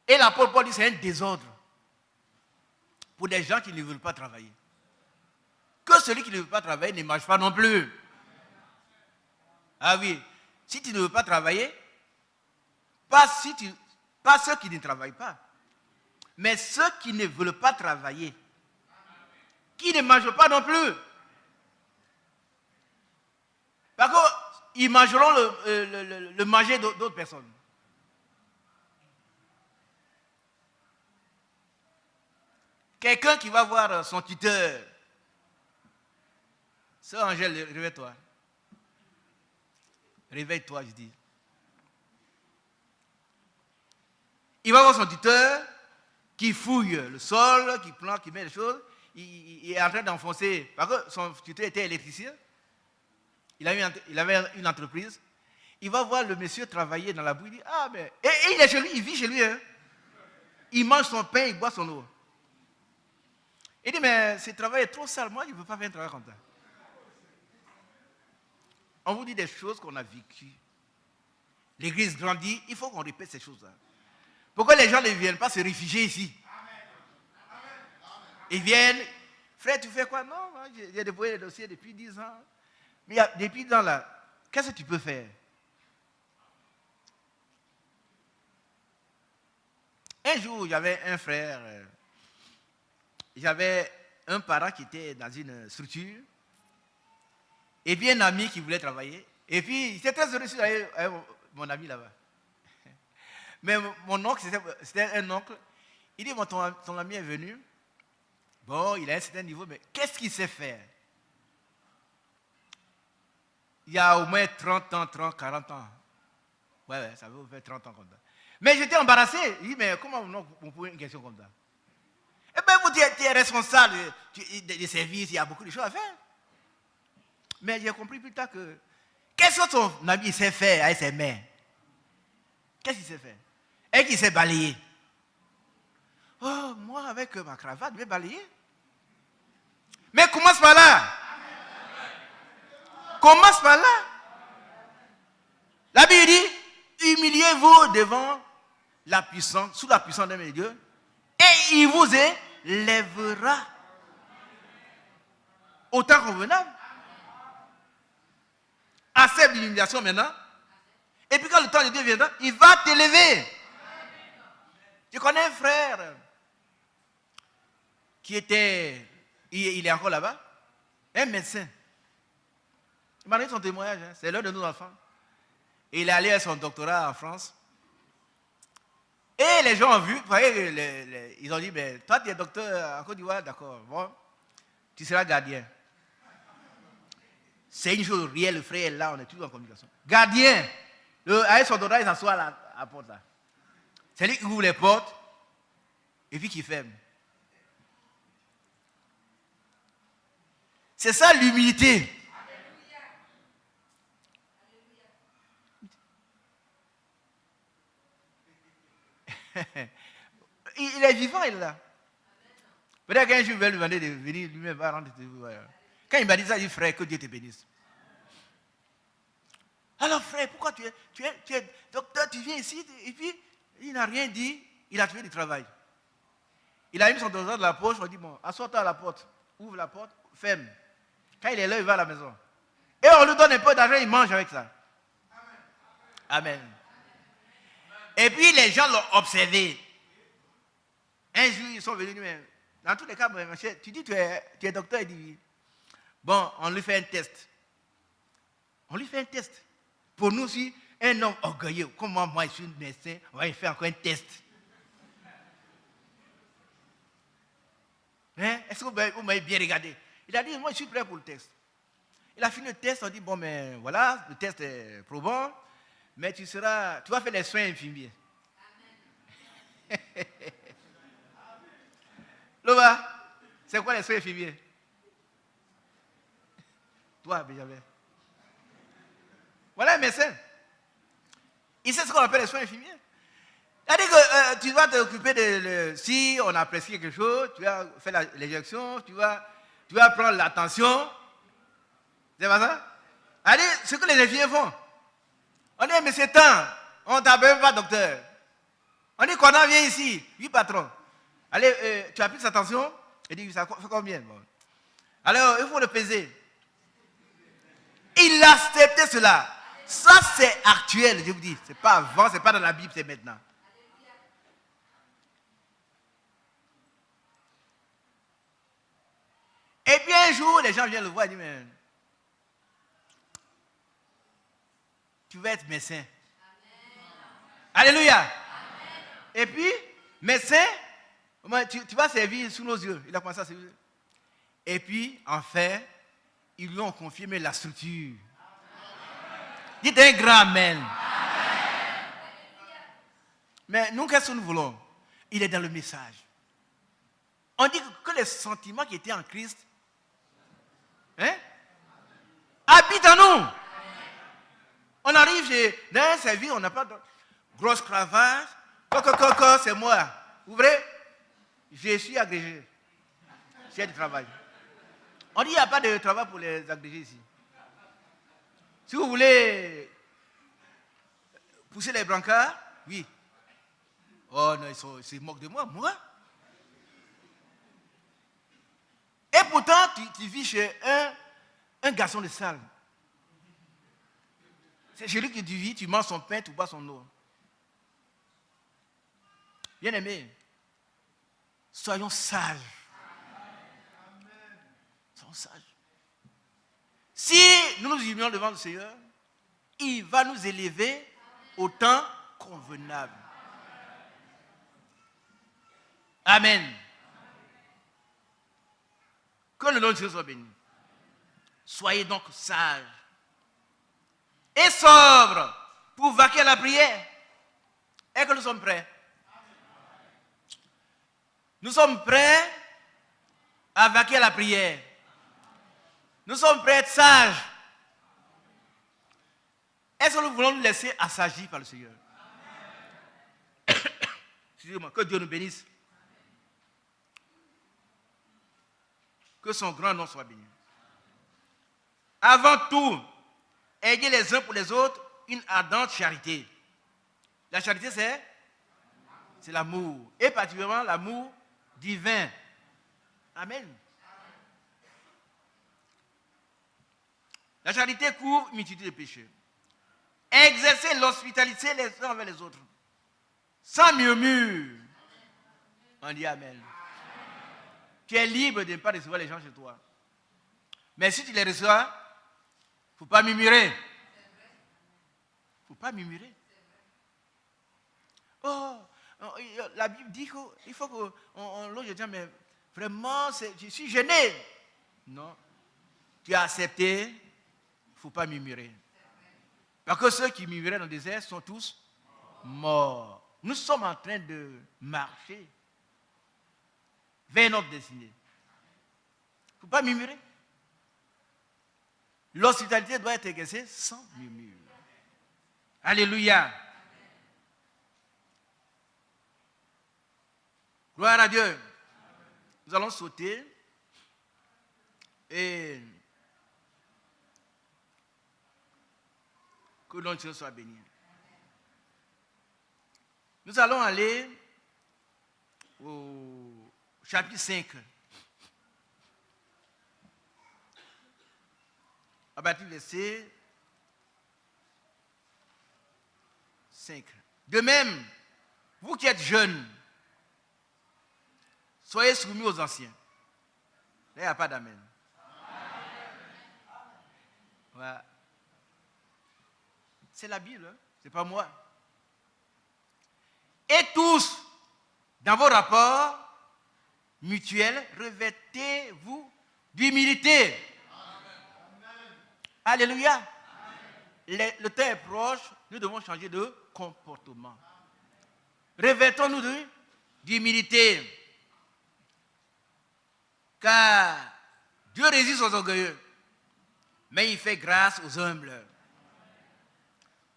Et l'apôtre Paul dit c'est un désordre pour des gens qui ne veulent pas travailler. Que celui qui ne veut pas travailler ne mange pas non plus. Ah oui, si tu ne veux pas travailler, pas ceux qui ne travaillent pas, mais ceux qui ne veulent pas travailler, qui ne mangent pas non plus. Parce qu'ils mangeront le manger d'autres personnes. Quelqu'un qui va voir son tuteur, sœur Angèle, réveille-toi. Réveille-toi, je dis. Il va voir son tuteur qui fouille le sol, qui plante, qui met les choses. Il est en train d'enfoncer. Parce que son tuteur était électricien. Il avait une entreprise. Il va voir le monsieur travailler dans la boue. Il dit, ah ben... Et il est chez lui, il vit chez lui. Hein. Il mange son pain, il boit son eau. Il dit, mais ce travail est trop sale. Moi, je ne veux pas faire un travail comme ça. On vous dit des choses qu'on a vécues. L'église grandit, il faut qu'on répète ces choses-là. Pourquoi les gens ne viennent pas se réfugier ici? Ils viennent, frère, tu fais quoi? Non, j'ai déposé les dossiers depuis 10 ans. Mais depuis 10 ans là, qu'est-ce que tu peux faire? Un jour, j'avais un frère, j'avais un parent qui était dans une structure, et puis un ami qui voulait travailler, et puis il était très heureux d'aller avec mon ami là-bas. Mais mon oncle, c'était un oncle, il dit, bon, ton ami est venu, bon, il a un certain niveau, mais qu'est-ce qu'il sait faire? Il y a au moins 30 ans, 40 ans. Ouais, ça veut faire 30 ans comme ça. Mais j'étais embarrassé. Il dit, mais comment on pose une question comme ça? Eh bien, vous, tu es responsable des services, il y a beaucoup de choses à faire. Mais j'ai compris plus tard que, qu'est-ce que ton ami sait faire avec ses mains? Qu'est-ce qu'il sait faire? Et qu'il sait balayer. Oh, moi, avec ma cravate, je vais balayer. Mais commence par là. Commence par là. La Bible dit, humiliez-vous devant la puissance, sous la puissance d'un Dieu, et il vous élèvera. Au temps convenable. Accepte l'humiliation maintenant. Et puis quand le temps de Dieu viendra, il va t'élever. Je connais un frère qui était, il est encore là-bas, un médecin. Il m'a donné son témoignage, hein, c'est l'un de nos enfants. Et il est allé à son doctorat en France. Et les gens ont vu, vous voyez, ils ont dit, ben, toi tu es docteur en Côte d'Ivoire, d'accord, bon, tu seras gardien. c'est une chose réelle, le frère est là, on est toujours en communication. Gardien, avec son docteur, il s'assoit à la porte là. C'est lui qui ouvre les portes et puis qui ferme. C'est ça l'humilité. Il est vivant, il est là. Peut-être qu'un jour, il va lui demander de venir, lui-même va rendre. Quand il m'a dit ça, il dit, frère, que Dieu te bénisse. Alors, frère, pourquoi tu es docteur, tu viens ici, et puis, il n'a rien dit, il a trouvé du travail. Il a mis son dossier dans la poche, on dit, bon, assois-toi à la porte, ouvre la porte, ferme. Quand il est là, il va à la maison. Et on lui donne un peu d'argent, il mange avec ça. Amen. Et puis, les gens l'ont observé. Un jour, ils sont venus, mais dans tous les cas, mon cher, tu dis tu es docteur, il dit oui. Bon, on lui fait un test. On lui fait un test. Pour nous aussi, un homme orgueilleux, comme moi je suis médecin, on va lui faire encore un test. Hein? Est-ce que vous m'avez bien regardé? Il a dit, moi je suis prêt pour le test. Il a fini le test, on dit, bon, mais voilà, le test est probant, mais tu vas faire les soins infirmiers. Amen. Lova, c'est quoi les soins infirmiers? Toi, Benjamin. Voilà un médecin. Il sait ce qu'on appelle les soins infirmiers. C'est-à-dire que tu vas t'occuper si on apprécie quelque chose, tu vas faire l'injection, tu vas prendre l'attention. C'est pas ça? Allez, ce que les infirmiers font. On dit, mais c'est temps, on ne t'appelle pas docteur. On dit, qu'on en vient ici. Oui, patron. Allez, tu as pris sa tension? Il dit, ça fait combien? Bon. Alors, il faut le peser. Il a accepté cela. Ça, c'est actuel, je vous dis. Ce n'est pas avant, ce n'est pas dans la Bible, c'est maintenant. Et puis un jour, les gens viennent le voir et disent, mais tu vas être médecin. Amen. Alléluia. Amen. Et puis, médecin, tu vas servir sous nos yeux. Il a commencé à servir. Et puis, en fait, ils lui ont confirmé la structure. Dites un grand amen. Amen. Mais nous, qu'est-ce que nous voulons? Il est dans le message. On dit que les sentiments qui étaient en Christ habitent en nous. On arrive dans un service, on n'a pas de grosse cravate. C'est moi. Vous voyez? Je suis agrégé. J'ai du travail. On dit qu'il n'y a pas de travail pour les agrégés ici. Si vous voulez pousser les brancards, oui. Oh non, ils se moquent de moi. Moi? Et pourtant, tu vis chez un garçon de salle. C'est chez lui que tu vis, tu manges son pain, tu bois son eau. Bien aimé, soyons sages. Soyons sages. Si nous nous humilions devant le Seigneur, il va nous élever au temps convenable. Amen. Que le nom de Dieu soit béni. Soyez donc sages et sobres pour vaquer à la prière. Est-ce que nous sommes prêts? Nous sommes prêts à vaquer à la prière. Nous sommes prêts à être sages. Est-ce que nous voulons nous laisser assagir par le Seigneur? Excusez-moi, que Dieu nous bénisse. Que son grand nom soit béni. Avant tout, ayez les uns pour les autres une ardente charité. La charité, c'est l'amour. Et particulièrement l'amour divin. Amen. La charité couvre une multitude de péchés. Exercez l'hospitalité les uns envers les autres. Sans murmure. On dit Amen. Tu es libre de ne pas recevoir les gens chez toi. Mais si tu les reçois, il ne faut pas murmurer. Il ne faut pas murmurer. Oh, la Bible dit qu'il faut qu'on loge les gens, mais vraiment, je suis gêné. Non. Tu as accepté faut pas murmurer. Parce que ceux qui murmuraient dans le désert sont tous morts. Nous sommes en train de marcher vers notre destinée. Il ne faut pas murmurer. L'hospitalité doit être exercée sans murmure. Alléluia. Gloire à Dieu. Nous allons sauter et que le nom de Dieu soit béni. Nous allons aller au chapitre 5. À partir du verset 5. De même, vous qui êtes jeunes, soyez soumis aux anciens. Là, il n'y a pas d'amen. Voilà. C'est la Bible, hein? Ce n'est pas moi. Et tous, dans vos rapports mutuels, revêtez-vous d'humilité. Alléluia. Le temps est proche, nous devons changer de comportement. Revêtons-nous d'humilité. Car Dieu résiste aux orgueilleux, mais il fait grâce aux humbles.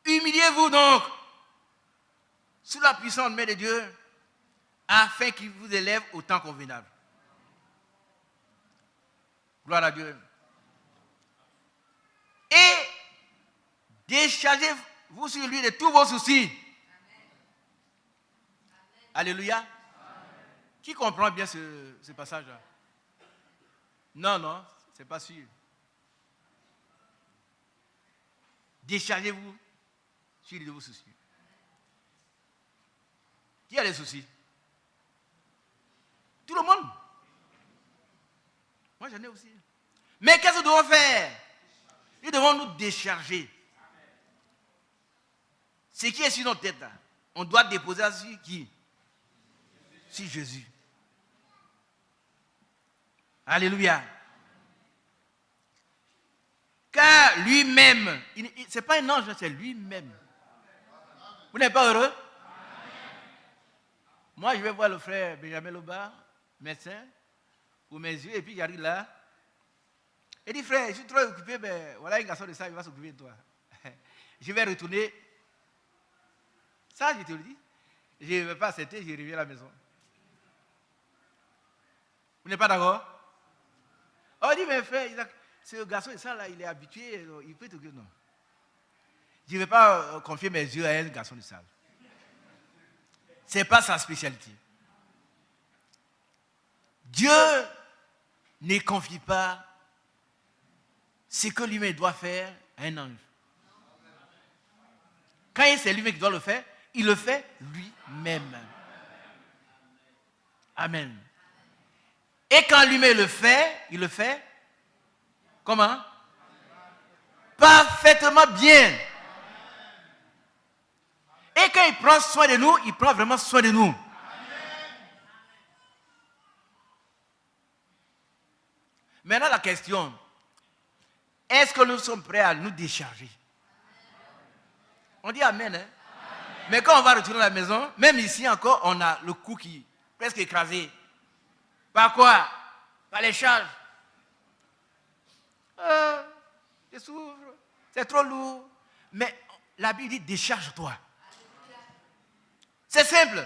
Humiliez-vous donc sous la puissante main de Dieu, afin qu'il vous élève au temps convenable. Gloire à Dieu. Et déchargez-vous sur lui de tous vos soucis. Amen. Alléluia. Amen. Qui comprend bien ce passage-là? Non, ce n'est pas sûr. Déchargez-vous sur lui de vos soucis. Qui a des soucis? Tout le monde. Moi, j'en ai aussi. Mais qu'est-ce que nous devons faire? Nous devons nous décharger. Ce qui est sur notre tête, là, on doit déposer sur qui? Sur Jésus. Alléluia. Car lui-même, ce n'est pas un ange, c'est lui-même. Vous n'êtes pas heureux? Moi, je vais voir le frère Benjamin Loba, médecin, pour mes yeux, et puis j'arrive là. Il dit, frère, je suis trop occupé, mais voilà un garçon de ça, il va s'occuper de toi. Je vais retourner. Ça, je te le dis. Je ne vais pas accepter, je reviens à la maison. Vous n'êtes pas d'accord? On dit, mais frère, ce garçon de ça, là, il est habitué, il peut te dire non. Je ne vais pas confier mes yeux à un garçon de ça. Ce n'est pas sa spécialité. Dieu ne confie pas ce que lui-même doit faire à un ange. Quand c'est lui-même qui doit le faire, il le fait lui-même. Amen. Et quand lui-même il le fait comment? Parfaitement bien. Et quand il prend soin de nous, il prend vraiment soin de nous. Maintenant la question, est-ce que nous sommes prêts à nous décharger? On dit amen, hein? Amen. Mais quand on va retourner à la maison, même ici encore, on a le cou qui est presque écrasé. Par quoi? Par les charges. Je souffre, c'est trop lourd. Mais la Bible dit décharge-toi. C'est simple.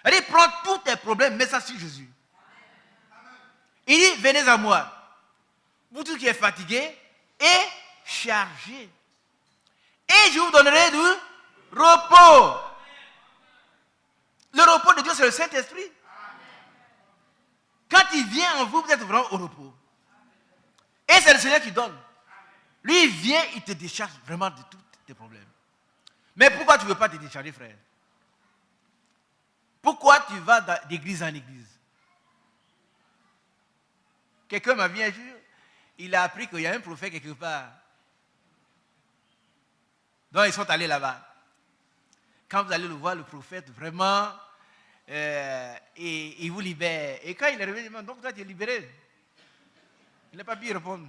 Elle dit prends tous tes problèmes, mets ça sur Jésus. Il dit venez à moi, vous tous qui êtes fatigués et chargés, et je vous donnerai du repos. Le repos de Dieu, c'est le Saint-Esprit. Quand il vient en vous, vous êtes vraiment au repos. Et c'est le Seigneur qui donne. Lui, il vient, il te décharge vraiment de tous tes problèmes. Mais pourquoi tu ne veux pas te décharger, frère? Pourquoi tu vas d'église en église? Quelqu'un m'a vu un jour, il a appris qu'il y a un prophète quelque part. Donc ils sont allés là-bas. Quand vous allez le voir, le prophète, vraiment, il vous libère. Et quand il est revenu, il dit, donc toi tu es libéré. Il n'a pas pu y répondre.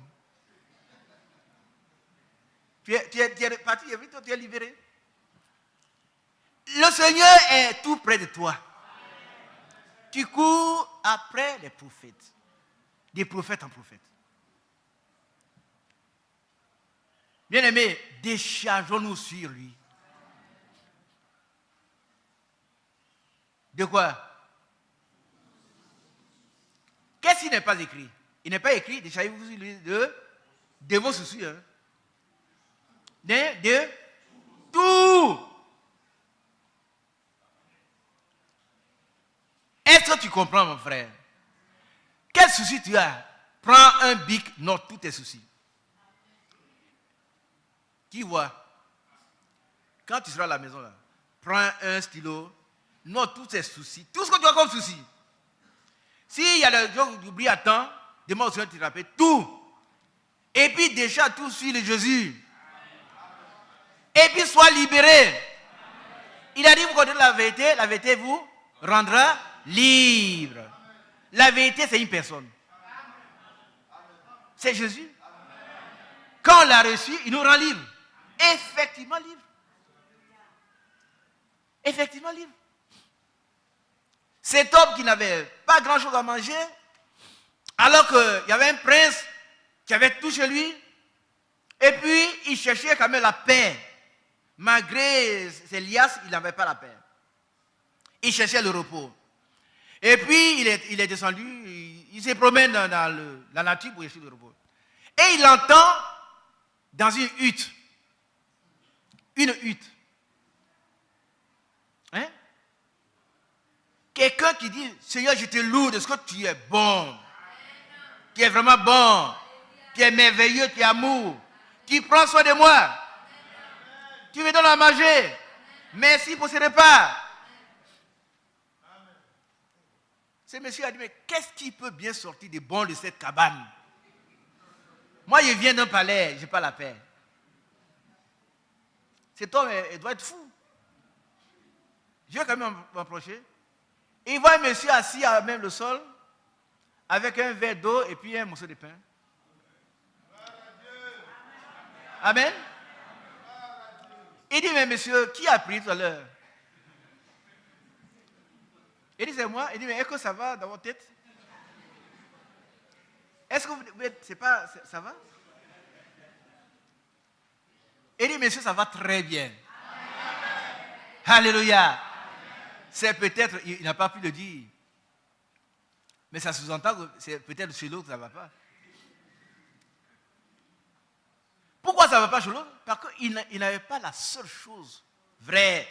Tu es parti, tu es libéré. Le Seigneur est tout près de toi. Tu cours après les prophètes. Des prophètes en prophètes. Bien-aimés, déchargeons-nous sur lui. De quoi? Qu'est-ce qui n'est pas écrit? Il n'est pas écrit, déchargez-vous sur lui de vos soucis. Hein? De tout. Est-ce que tu comprends, mon frère? Quel souci tu as? Prends un bic, note tous tes soucis. Qui voit? Quand tu seras à la maison, là, prends un stylo, note tous tes soucis, tout ce que tu as comme souci. S'il y a des gens qui oublient à temps, demande au Seigneur de te rappeler tout. Et puis déjà tout sur le Jésus. Et puis sois libéré. Il a dit, vous connaissez la vérité vous rendra libre. La vérité, c'est une personne. C'est Jésus. Quand on l'a reçu, il nous rend libre. Effectivement libre. Effectivement libre. Cet homme qui n'avait pas grand-chose à manger, alors qu'il y avait un prince qui avait tout chez lui, et puis il cherchait quand même la paix. Malgré ses liasses, il n'avait pas la paix. Il cherchait le repos. Et puis il est descendu, il se promène dans la nature pour chercher le repos. Et il entend dans une hutte. Une hutte. Hein? Quelqu'un qui dit, Seigneur, je te loue de ce que tu es bon. Tu es vraiment bon. Tu es merveilleux, tu es amour. Tu prends soin de moi. Tu me donnes à manger. Merci pour ce repas. Ce monsieur a dit, mais qu'est-ce qui peut bien sortir de bon de cette cabane? Moi, je viens d'un palais, je n'ai pas la paix. Cet homme, il doit être fou. Je vais quand même m'approcher. Il voit un monsieur assis à même le sol, avec un verre d'eau et puis un morceau de pain. Amen. Il dit, mais monsieur, qui a pris tout à l'heure? Il dit, c'est moi. Il dit, mais est-ce que ça va dans votre tête? Est-ce que vous êtes, c'est pas, ça va? Il dit, monsieur, ça va très bien. Alléluia. C'est peut-être, il n'a pas pu le dire. Mais ça sous-entend que c'est peut-être chez l'autre que ça ne va pas. Pourquoi ça ne va pas chez l'autre? Parce qu'il n'avait pas la seule chose vraie.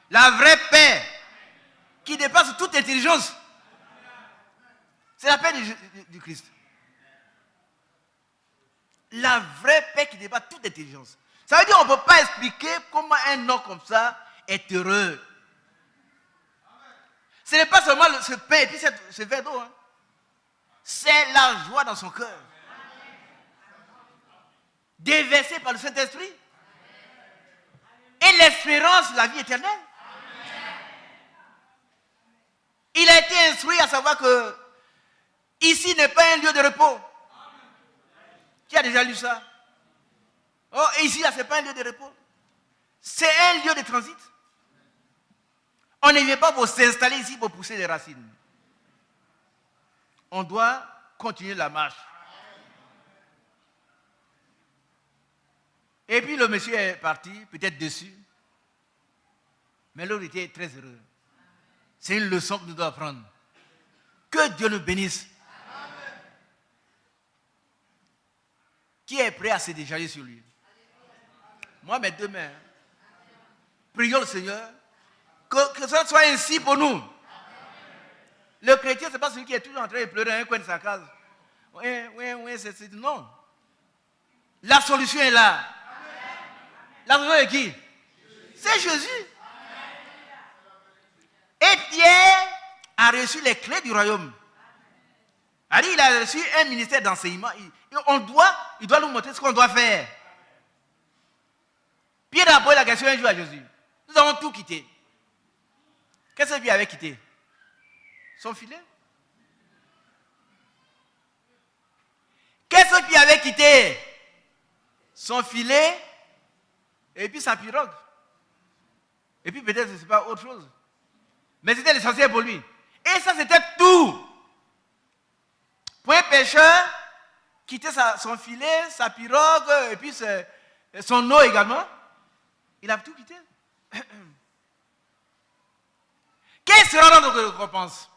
La vraie paix qui dépasse toute intelligence. C'est la paix du Christ. La vraie paix qui dépasse toute intelligence. Ça veut dire qu'on ne peut pas expliquer comment un homme comme ça est heureux. Ce n'est pas seulement ce pain et puis ce verre d'eau. Hein. C'est la joie dans son cœur. Déversée par le Saint-Esprit. Et l'espérance de la vie éternelle. Il a été instruit à savoir que ici n'est pas un lieu de repos. Qui a déjà lu ça? Oh, ici, là, ce n'est pas un lieu de repos. C'est un lieu de transit. On ne vient pas pour s'installer ici pour pousser des racines. On doit continuer la marche. Et puis le monsieur est parti, peut-être déçu. Mais l'autre était très heureux. C'est une leçon que nous devons apprendre. Que Dieu nous bénisse. Amen. Qui est prêt à se décharger sur lui? Moi, mes deux mains. Prions le Seigneur. Que ça soit ainsi pour nous. Amen. Le chrétien, ce n'est pas celui qui est toujours en train de pleurer dans un coin de sa case. Oui, c'est non. La solution est là. Amen. La solution est qui? C'est Jésus. Et Pierre a reçu les clés du royaume. Il a reçu un ministère d'enseignement. Il doit nous montrer ce qu'on doit faire. Pierre a posé la question un jour à Jésus. Nous avons tout quitté. Qu'est-ce que Pierre avait quitté? Son filet. Qu'est-ce que Pierre avait quitté? Son filet et puis sa pirogue. Et puis peut-être ce n'est pas autre chose. Mais c'était l'essentiel pour lui. Et ça, c'était tout. Pour un pêcheur, quitter son filet, sa pirogue, et puis son eau également, il a tout quitté. Quelle sera notre récompense?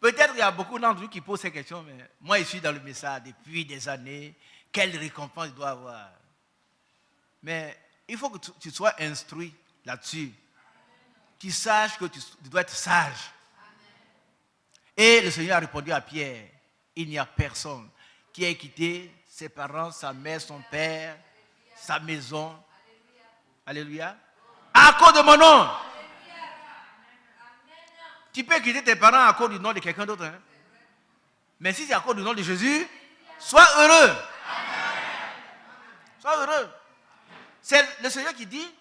Peut-être qu'il y a beaucoup d'entre vous qui posent ces questions, mais moi, je suis dans le message depuis des années. Quelle récompense il doit avoir? Mais il faut que tu sois instruit là-dessus. Tu saches que tu dois être sage. Et le Seigneur a répondu à Pierre, il n'y a personne qui ait quitté ses parents, sa mère, son père, sa maison. Alléluia. À cause de mon nom. Tu peux quitter tes parents à cause du nom de quelqu'un d'autre. Hein? Mais si c'est à cause du nom de Jésus, sois heureux. Sois heureux. C'est le Seigneur qui dit,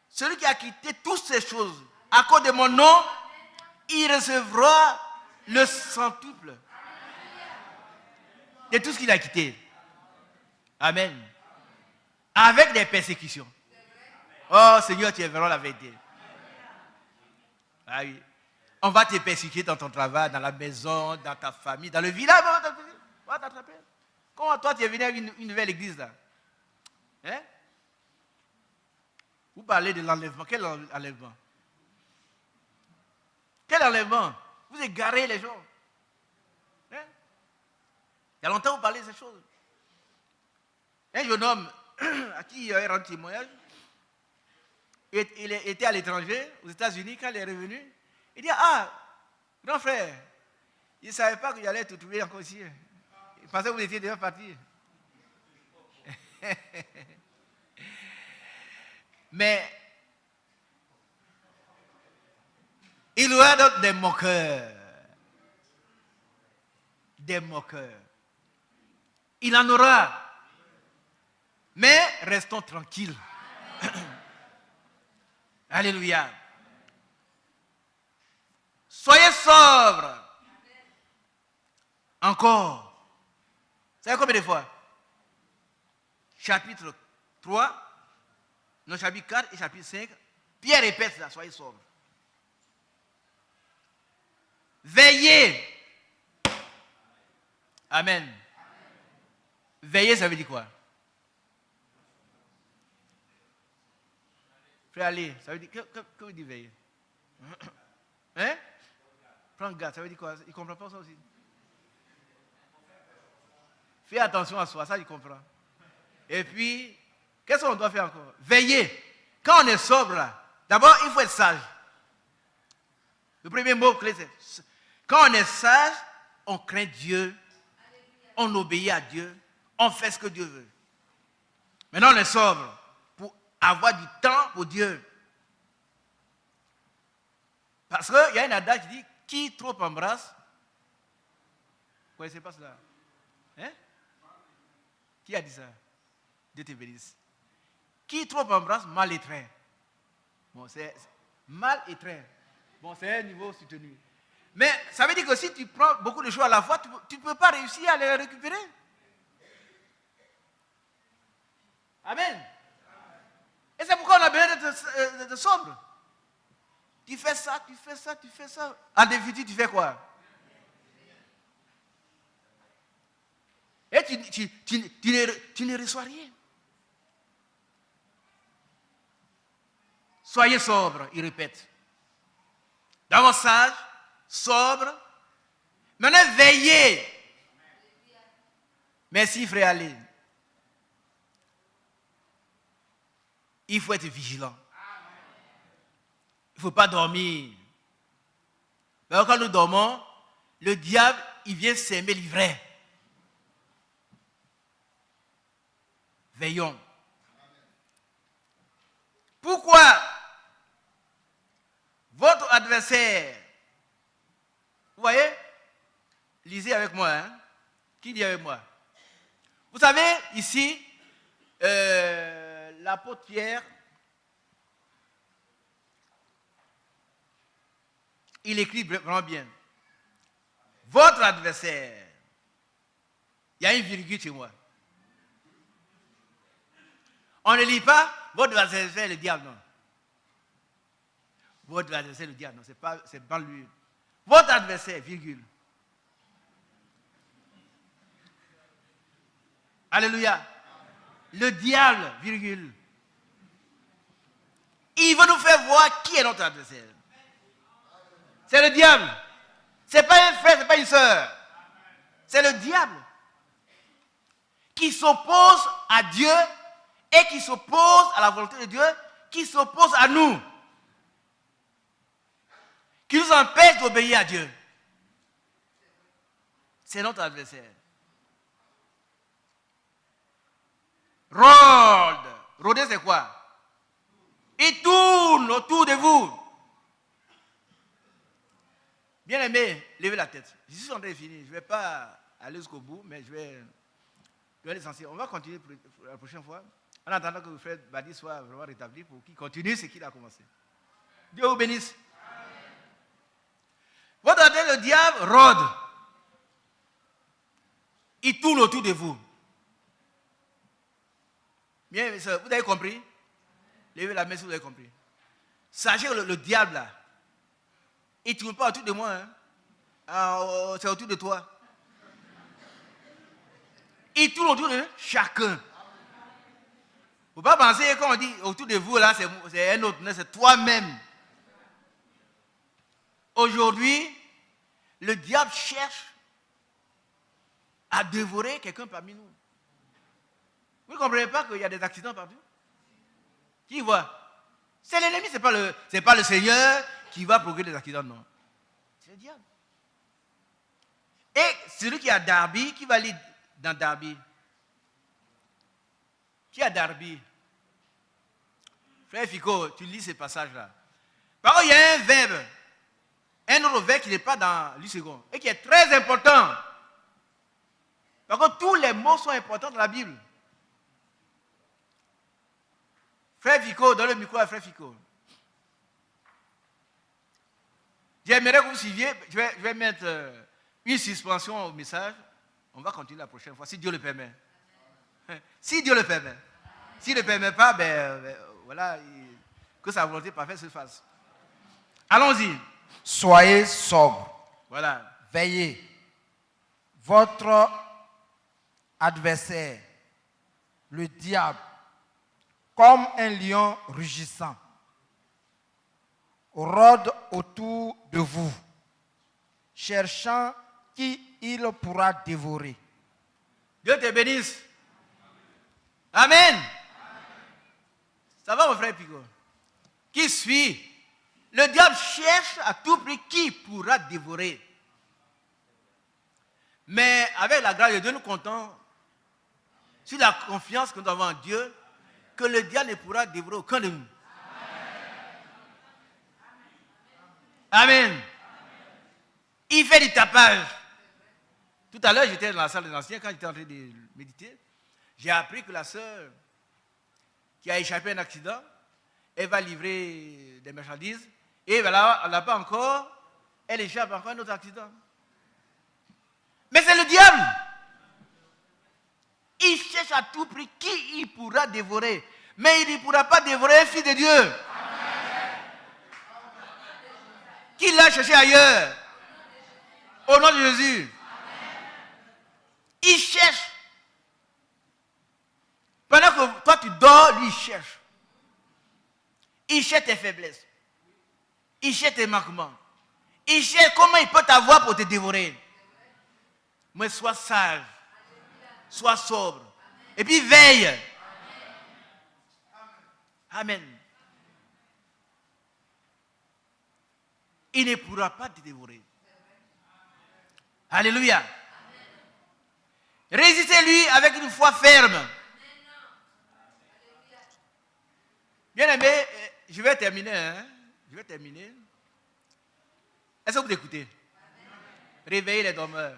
celui qui a quitté toutes ces choses à cause de mon nom, il recevra le centuple de tout ce qu'il a quitté. Amen. Avec des persécutions. Oh Seigneur, tu es vraiment la vérité. Ah oui. On va te persécuter dans ton travail, dans la maison, dans ta famille, dans le village. On va t'attraper. Comment toi tu es venu à une nouvelle église là? Hein? Vous parlez de l'enlèvement. Quel enlèvement? Quel enlèvement? Vous égarez les gens. Hein? Il y a longtemps vous parlez de ces choses. Un jeune homme à qui il y a rendu témoignage, il était à l'étranger, aux États-Unis, quand il est revenu, il dit, ah, grand frère, il ne savait pas qu'il allait te trouver encore ici. Il pensait que vous étiez déjà parti. Mais il y aura d'autres des moqueurs. Des moqueurs. Il en aura. Mais restons tranquilles. Alléluia. Soyez sobres. Encore. Vous savez combien de fois? Chapitre 3, non, chapitre 4 et chapitre 5, Pierre répète ça, soyez sobres. Veillez. Amen. Veiller, ça veut dire quoi? Frère Ali, ça veut dire, que veut dire veiller? Hein? Prends garde, ça veut dire quoi? Il ne comprend pas ça aussi. Fais attention à soi, ça il comprend. Et puis, qu'est-ce qu'on doit faire encore? Veiller. Quand on est sobre là, d'abord il faut être sage. Le premier mot clé c'est, quand on est sage, on craint Dieu, on obéit à Dieu, on fait ce que Dieu veut. Maintenant on est sobre pour avoir du temps pour Dieu. Parce qu'il y a un adage qui dit, qui trop embrasse, vous ne connaissez pas cela? Hein? Qui a dit ça? Dieu te bénisse. Qui trop embrasse, mal étreint. Bon, c'est mal étreint. Bon, c'est un niveau soutenu. Mais ça veut dire que si tu prends beaucoup de choses à la fois, tu ne peux pas réussir à les récupérer. Amen. Et c'est pourquoi on a besoin d'être sobre. Tu fais ça, tu fais ça, tu fais ça. En définitive, tu fais quoi? Et tu ne reçois rien. Soyez sobre, il répète. D'abord sage, sobre. Maintenant, veillez. Merci, frère Ali. Il faut être vigilant. Il ne faut pas dormir. Alors, quand nous dormons, le diable, il vient s'aimer l'ivraie. Veillons. Pourquoi votre adversaire, vous voyez, lisez avec moi, hein? Qui dit avec moi? Vous savez, ici, l'apôtre Pierre, il écrit vraiment bien. Votre adversaire, il y a une virgule chez moi. On ne lit pas, votre adversaire, le diable, non. Votre adversaire, le diable, non, c'est pas lui. Votre adversaire, virgule. Alléluia. Le diable, virgule. Il veut nous faire voir qui est notre adversaire. C'est le diable. Ce n'est pas un frère, ce n'est pas une sœur. C'est le diable qui s'oppose à Dieu et qui s'oppose à la volonté de Dieu, qui s'oppose à nous, qui nous empêche d'obéir à Dieu. C'est notre adversaire. Rôde. Rôder, c'est quoi? Il tourne autour de vous. Bien aimé, levez la tête. Je suis en train de finir. Je ne vais pas aller jusqu'au bout, mais je vais l'essentiel. On va continuer pour la prochaine fois, en attendant que le frère Badi soit vraiment rétabli pour qu'il continue ce qu'il a commencé. Dieu vous bénisse. Votre adversaire, le diable, rôde. Il tourne autour de vous. Bien, vous avez compris? Levez la main si vous avez compris. Sachez que le diable, là, il ne tourne pas autour de moi. Hein. C'est autour de toi. Il tourne autour de chacun. Il ne faut pas penser quand on dit autour de vous, là, c'est un autre. C'est toi-même. Aujourd'hui, le diable cherche à dévorer quelqu'un parmi nous. Vous ne comprenez pas qu'il y a des accidents partout? Qui voit? C'est l'ennemi, ce n'est pas le Seigneur qui va provoquer des accidents, non. C'est le diable. Et celui qui a Darby, qui va lire dans Darby? Qui a Darby? Frère Fico, tu lis ces passages-là. Par contre, il y a un verbe, un autre verbe qui n'est pas dans l'U-second et qui est très important. Par contre, tous les mots sont importants dans la Bible. Frère Fico, donne le micro à Frère Fico. J'aimerais que vous suiviez, je vais mettre une suspension au message. On va continuer la prochaine fois, si Dieu le permet. Si Dieu le permet. S'il ne le permet pas, voilà, que sa volonté parfaite se fasse. Allons-y. Soyez sobre. Voilà. Veillez. Votre adversaire, le diable, comme un lion rugissant, rôde autour de vous, cherchant qui il pourra dévorer. Dieu te bénisse. Amen. Ça va, mon frère Pico? Qui suit? Le diable cherche à tout prix qui pourra dévorer. Mais avec la grâce de Dieu, nous comptons sur la confiance que nous avons en Dieu, que le diable ne pourra dévorer aucun de nous. Amen. Il fait du tapage. Tout à l'heure, j'étais dans la salle des anciens, quand j'étais en train de méditer, j'ai appris que la sœur qui a échappé à un accident, elle va livrer des marchandises, et voilà, elle n'a pas encore, elle échappe encore à un autre accident. Mais c'est le diable. Il cherche à tout prix qui il pourra dévorer. Mais il ne pourra pas dévorer un fils de Dieu. Amen. Qui l'a cherché ailleurs. Au nom de Jésus. Amen. Il cherche. Pendant que toi tu dors, lui il cherche. Il cherche tes faiblesses. Il cherche tes manquements. Il cherche comment il peut t'avoir pour te dévorer. Mais sois sage. Sois sobre. Et puis veille. Amen. Il ne pourra pas te dévorer. Alléluia. Résistez-lui avec une foi ferme. Bien aimé, je vais terminer. Hein? Je vais terminer. Est-ce que vous écoutez? Réveillez les dormeurs.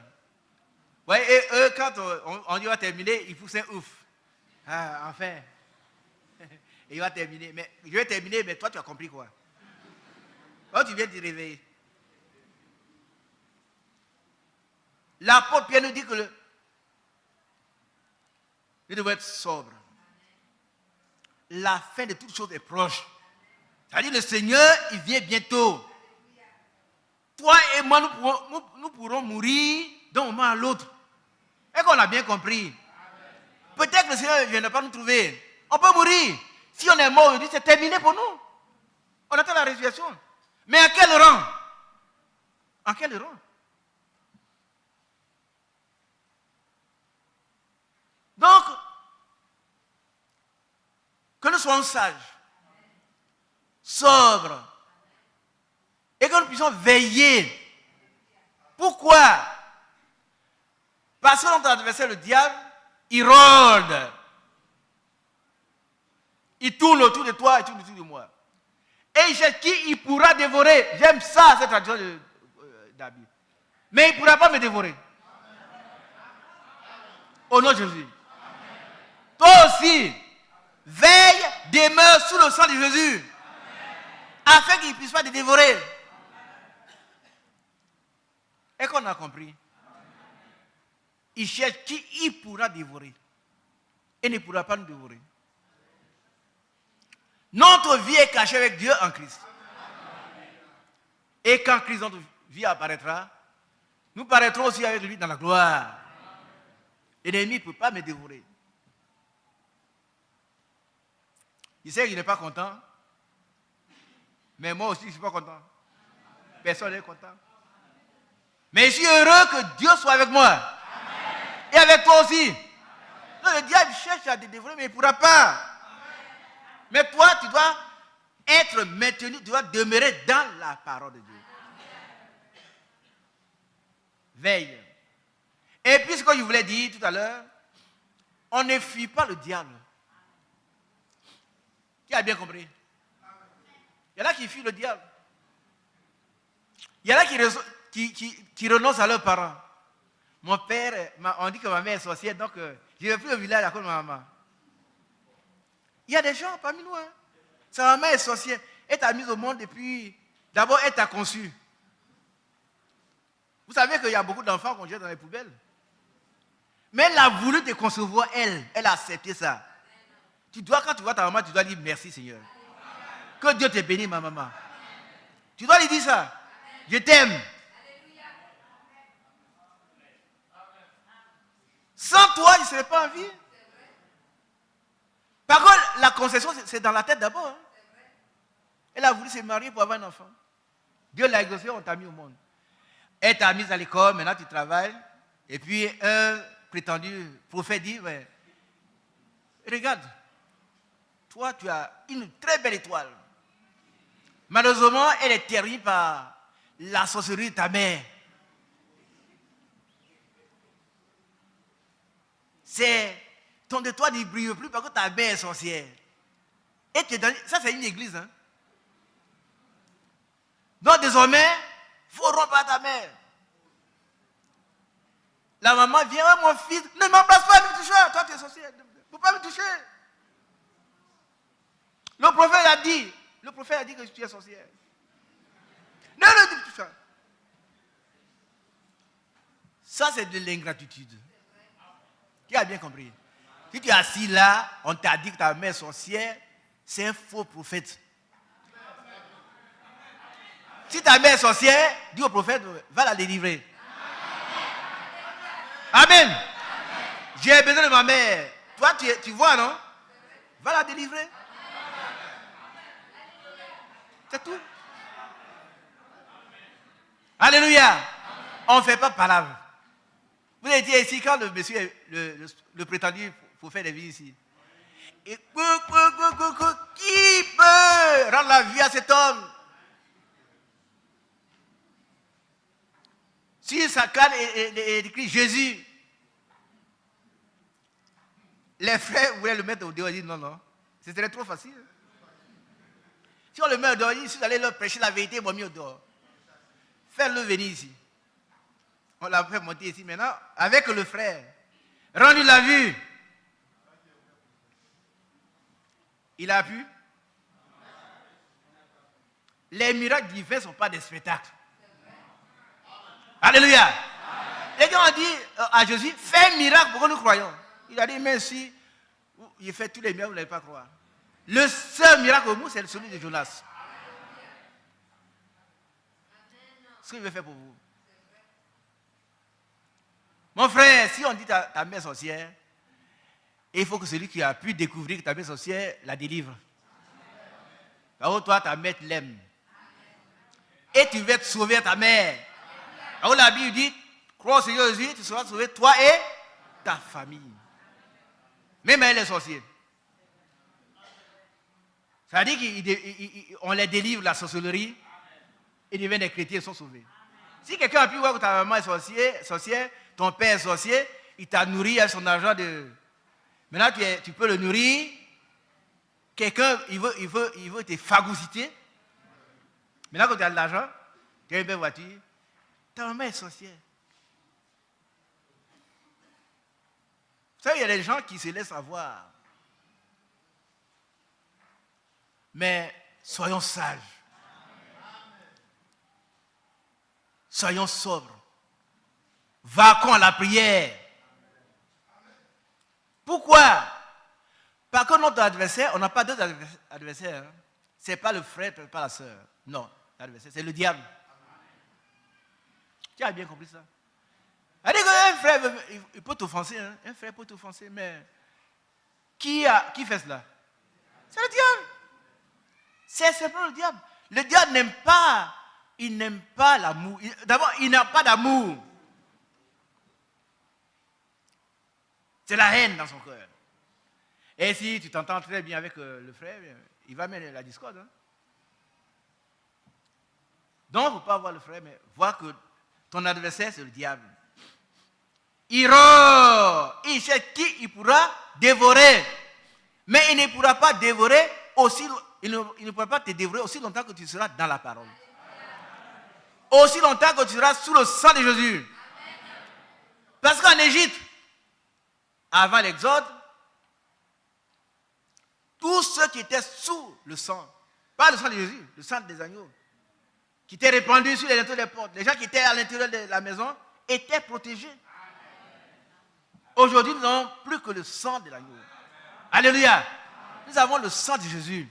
Ouais, et eux, quand on dit va terminer, ils poussent un ouf. Ah, enfin. Et il va terminer. Mais je vais terminer, mais toi, tu as compris quoi? Quand tu viens de te réveiller. L'apôtre Pierre nous dit que nous devons être sobres. la fin de toutes choses est proche. C'est-à-dire le Seigneur, il vient bientôt. Toi et moi, nous pourrons mourir d'un moment à l'autre. Et qu'on a bien compris. Peut-être que le Seigneur ne viendra pas nous trouver. On peut mourir. Si on est mort aujourd'hui, c'est terminé pour nous. On attend la résurrection. Mais à quel rang? En quel rang? Donc, que nous soyons sages, sobres, et que nous puissions veiller. Pourquoi? Parce que notre adversaire, le diable, il rôde. Il tourne autour de toi, il tourne autour de moi. Et il cherche qui il pourra dévorer. J'aime ça, cette tradition de David. Mais il ne pourra pas me dévorer. Au nom de Jésus. Toi aussi, veille, demeure sous le sang de Jésus. Afin qu'il ne puisse pas te dévorer. Et qu'on a compris. Il cherche qui il pourra dévorer. Et ne pourra pas nous dévorer. Notre vie est cachée avec Dieu en Christ. Et quand Christ, notre vie apparaîtra, nous paraîtrons aussi avec lui dans la gloire. L'ennemi ne peut pas me dévorer. Il sait qu'il n'est pas content. Mais moi aussi, je ne suis pas content. Personne n'est content. Mais je suis heureux que Dieu soit avec moi. Et avec toi aussi. Non, le diable cherche à te dévorer, mais il ne pourra pas. Mais toi, tu dois être maintenu, tu dois demeurer dans la parole de Dieu. Veille. Et puis ce que je voulais dire tout à l'heure, on ne fuit pas le diable. Qui a bien compris? Il y en a qui fuient le diable. Il y en a qui renoncent à leurs parents. Mon père, on dit que ma mère est sorcière, donc je ne vais plus au village à cause de ma maman. Il y a des gens parmi nous. Hein. Sa maman est sorcière. Elle t'a mise au monde depuis... D'abord, elle t'a conçu. Vous savez qu'il y a beaucoup d'enfants qu'on jette dans les poubelles. Mais elle a voulu te concevoir, elle. Elle a accepté ça. Quand tu vois ta maman, tu dois dire merci Seigneur. Que Dieu te bénisse, ma maman. Tu dois lui dire ça. Je t'aime. Sans toi, il ne serait pas en vie. Par contre, la conception, c'est dans la tête d'abord. Hein. Elle a voulu se marier pour avoir un enfant. Dieu l'a exaucé, on t'a mis au monde. Elle t'a mise à l'école, maintenant tu travailles. Et puis un prétendu prophète dit, ouais, regarde, toi tu as une très belle étoile. Malheureusement, elle est ternie par la sorcellerie de ta mère. C'est ton étoile ne brille plus parce que ta mère est sorcière. Et ça c'est une église. Hein? Donc désormais, il faut rompre à ta mère. La maman vient, oh, mon fils, ne m'embrasse pas, ne me touche pas. Toi tu es sorcière, ne faut pas me toucher. Le prophète a dit que tu es sorcière. Ne me touche pas. Ça c'est de l'ingratitude. Qui a bien compris? Si tu es assis là, on t'a dit que ta mère est sorcière, c'est un faux prophète. Si ta mère est sorcière, dis au prophète, va la délivrer. Amen. Amen. J'ai besoin de ma mère. Toi, tu vois, non? Va la délivrer. C'est tout. Alléluia. On ne fait pas palabre. Vous avez dit ici, quand le monsieur, le prétendu pour faire des vies ici, et qui peut rendre la vie à cet homme? Si sa canne est écrit Jésus, les frères voulaient le mettre au dehors, ils disent non, ce serait trop facile. Si on le met au dehors, si vous allez leur prêcher la vérité, ils vont mis au dehors. Faites-le venir ici. On l'a fait monter ici maintenant, avec le frère. Rendu la vue. Il a pu. Les miracles divins ne sont pas des spectacles. Alléluia. Les gens ont dit à Jésus, fais un miracle pour que nous croyons. Il a dit, mais si il fait tous les miracles, vous n'allez pas croire. Le seul miracle au monde, c'est celui de Jonas. Ce qu'il veut faire pour vous. Mon frère, si on dit ta mère sorcière, il faut que celui qui a pu découvrir que ta mère sorcière la délivre. Par contre, toi, ta mère l'aime. Et tu vas te sauver ta mère. Alors la Bible dit, crois au Seigneur Jésus, tu seras sauvé, toi et ta famille. Même elle est sorcière. Ça veut dire qu'on les délivre de la sorcellerie et deviennent des chrétiens, ils sont sauvés. Si quelqu'un a pu voir que ta maman est sorcière, ton père est sorcier, il t'a nourri avec son argent de... Maintenant, tu peux le nourrir. Quelqu'un, il veut te phagocyter. Maintenant, quand tu as de l'argent, tu as une belle voiture, ta maman est sorcière. Vous savez, il y a des gens qui se laissent avoir. Mais soyons sages. Soyons sobres. Vaquons à la prière. Pourquoi? Parce que notre adversaire, on n'a pas deux adversaires. Hein. Ce n'est pas le frère, ce n'est pas la soeur. Non, l'adversaire, c'est le diable. Tu as bien compris ça? C'est-à-dire qu'un frère, il peut t'offenser. Hein? Un frère peut t'offenser, mais qui fait cela? C'est le diable. C'est simplement le diable. Le diable n'aime pas l'amour. D'abord, il n'a pas d'amour. C'est la haine dans son cœur. Et si tu t'entends très bien avec le frère, il va mener la discorde. Hein? Donc, il ne faut pas voir le frère, mais voir que ton adversaire, c'est le diable. Il rôde. Il cherche qui il pourra dévorer. Mais il ne pourra pas dévorer aussi, il ne pourra pas te dévorer aussi longtemps que tu seras dans la parole. Aussi longtemps que tu seras sous le sang de Jésus. Parce qu'en Égypte, avant l'Exode, tous ceux qui étaient sous le sang, pas le sang de Jésus, le sang des agneaux, qui étaient répandus sur les linteaux des portes, les gens qui étaient à l'intérieur de la maison, étaient protégés. Aujourd'hui, nous n'avons plus que le sang de l'agneau. Alléluia. Nous avons le sang de Jésus.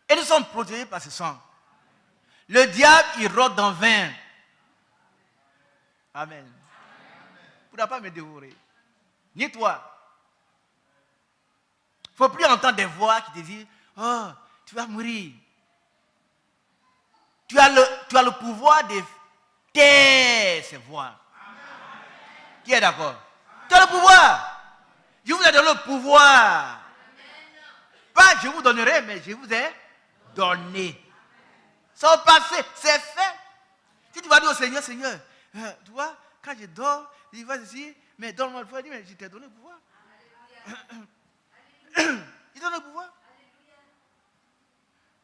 Et nous sommes protégés par ce sang. Le diable, il rôde en vain. Amen. Il ne pourra pas me dévorer. Ni toi. Il ne faut plus entendre des voix qui te disent, oh, tu vas mourir. Tu as le pouvoir de taire ces voix. Qui est d'accord? Tu as le pouvoir. Je vous ai donné le pouvoir. Pas je vous donnerai, mais je vous ai donné. Ça va passer, c'est fait. Si tu vas dire au Seigneur, Seigneur, tu vois, quand je dors, il va ici, mais donne-moi le pouvoir. Il dit, mais je t'ai donné le pouvoir. Il donne le pouvoir.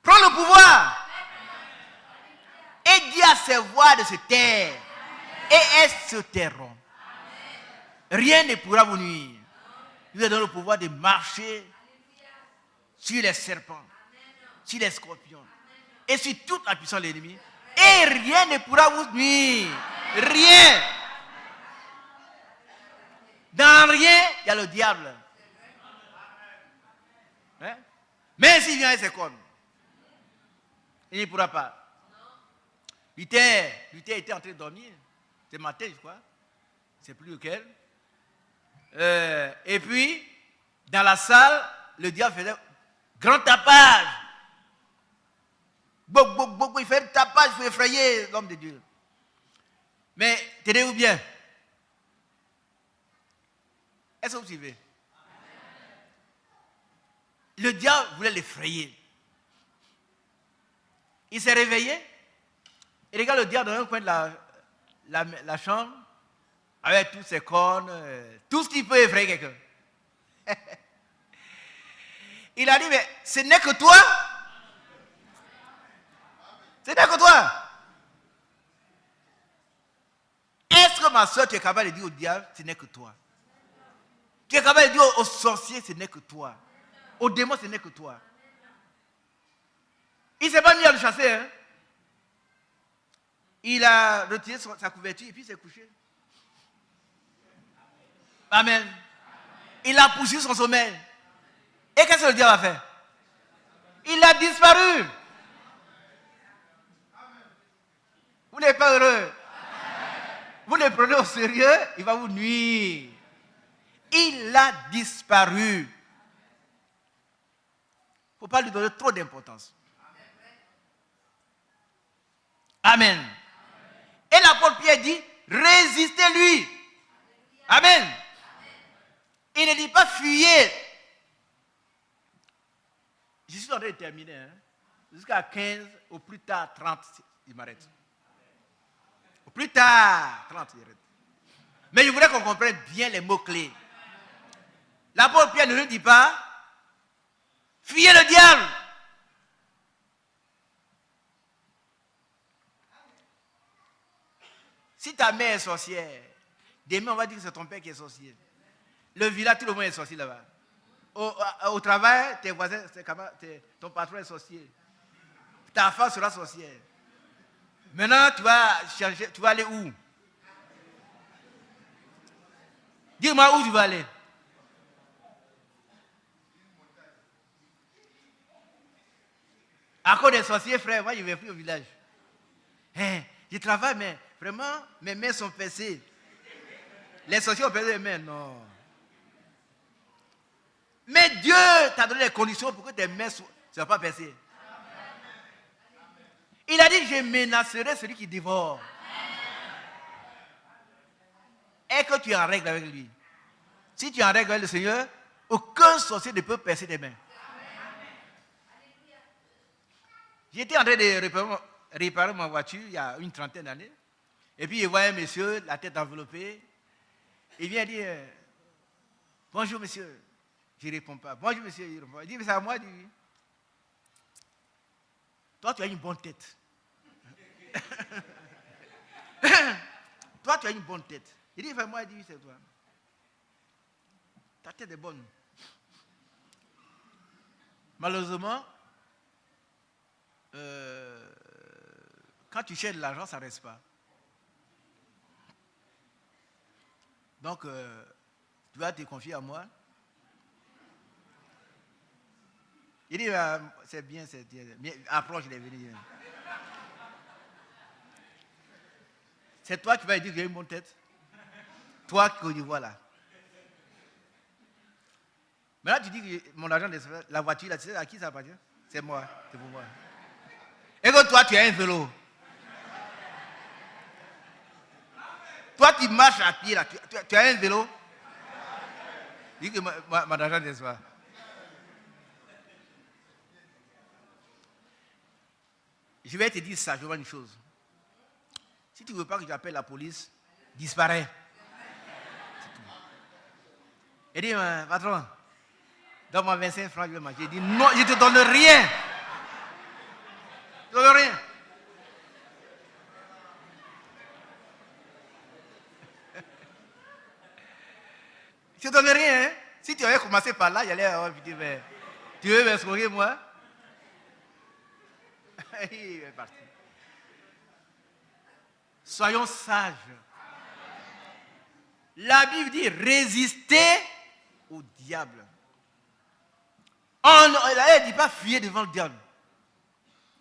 Prends le pouvoir. Et dis à ces voix de se taire. Et elles se tairont. Rien ne pourra vous nuire. Je vous ai donné le pouvoir de marcher sur les serpents, sur les scorpions et sur toute la puissance de l'ennemi. Et rien ne pourra vous nuire. Rien. Dans rien, il y a le diable. Hein? Mais s'il vient avec ses cornes, il ne pourra pas. Luther était en train de dormir. C'est matin, je crois. C'est plus lequel. Et puis, dans la salle, le diable faisait grand tapage. Il fait un tapage pour effrayer l'homme de Dieu. Mais, tenez-vous bien. Est-ce que vous suivez? Le diable voulait l'effrayer. Il s'est réveillé. Et regarde le diable dans un coin de la chambre. Avec tous ses cornes, tout ce qui peut effrayer quelqu'un. Il a dit, mais ce n'est que toi. Ce n'est que toi. Est-ce que ma soeur, tu es capable de dire au diable, ce n'est que toi? Tu es capable de dire au sorcier, ce n'est que toi. Au démon, ce n'est que toi. Il ne s'est pas mis à le chasser. Hein? Il a retiré sa couverture et puis il s'est couché. Amen. Il a poursuivi son sommeil. Et qu'est-ce que le diable a fait? Il a disparu. Vous n'êtes pas heureux. Vous le prenez au sérieux, il va vous nuire. Il a disparu. Il ne faut pas lui donner trop d'importance. Amen. Et l'apôtre Pierre dit, résistez-lui. Amen. Il ne dit pas fuyez. Je suis en train de terminer. Hein. Jusqu'à 15, au plus tard 30, il m'arrête. Au plus tard 30, il m'arrête. Mais je voudrais qu'on comprenne bien les mots-clés. L'apôtre Pierre ne nous dit pas, fuyez le diable. Si ta mère est sorcière, demain on va dire que c'est ton père qui est sorcier. Le village, tout le monde est sorcier là-bas. Au travail, tes voisins, ton patron est sorcier. Ta femme sera sorcière. Maintenant, tu vas changer, tu vas aller où? Dis-moi où tu vas aller. À cause des sorciers, frère, moi je ne vais plus au village. Hein, je travaille, mais vraiment, mes mains sont percées. Les sorciers ont perdu les mains, non. Mais Dieu t'a donné les conditions pour que tes mains ne soient pas percées. Il a dit, je menacerai celui qui dévore. Et que tu es en règle avec lui. Si tu es en règle avec le Seigneur, aucun sorcier ne peut percer tes mains. J'étais en train de réparer ma voiture il y a une trentaine d'années. Et puis, je voyais un monsieur, la tête enveloppée. Il vient dire, bonjour monsieur. Je ne réponds pas. Bonjour monsieur, il répond. Il dit, mais c'est à moi. Il dit, toi, tu as une bonne tête. Toi, tu as une bonne tête. Il dit, moi, il dit, oui, c'est toi. Ta tête est bonne. Malheureusement, quand tu cherches de l'argent, ça ne reste pas. Donc, tu vas te confier à moi. Il dit, c'est bien, approche, il est venu. C'est toi qui vas dire que j'ai une bonne tête. Toi qui Côte d'Ivoire là. Maintenant, tu dis que mon argent, la voiture, là, tu sais à qui ça appartient? C'est moi, c'est pour moi. Et que toi, tu as un vélo. Toi, tu marches à pied là, tu as un vélo. Dis que mon argent, c'est toi. Je vais te dire sagement une chose. Si tu ne veux pas que j'appelle la police, disparaît. Il dit, patron, donne-moi 25 francs, je vais manger. Il dit, non, je ne te donne rien. Je ne te donne rien. Je ne te donne rien. Hein? Si tu avais commencé par là, j'allais dire, mais tu veux m'escroquer moi? Il est parti. Soyons sages. La Bible dit résistez au diable. Elle ne dit pas fuir devant le diable.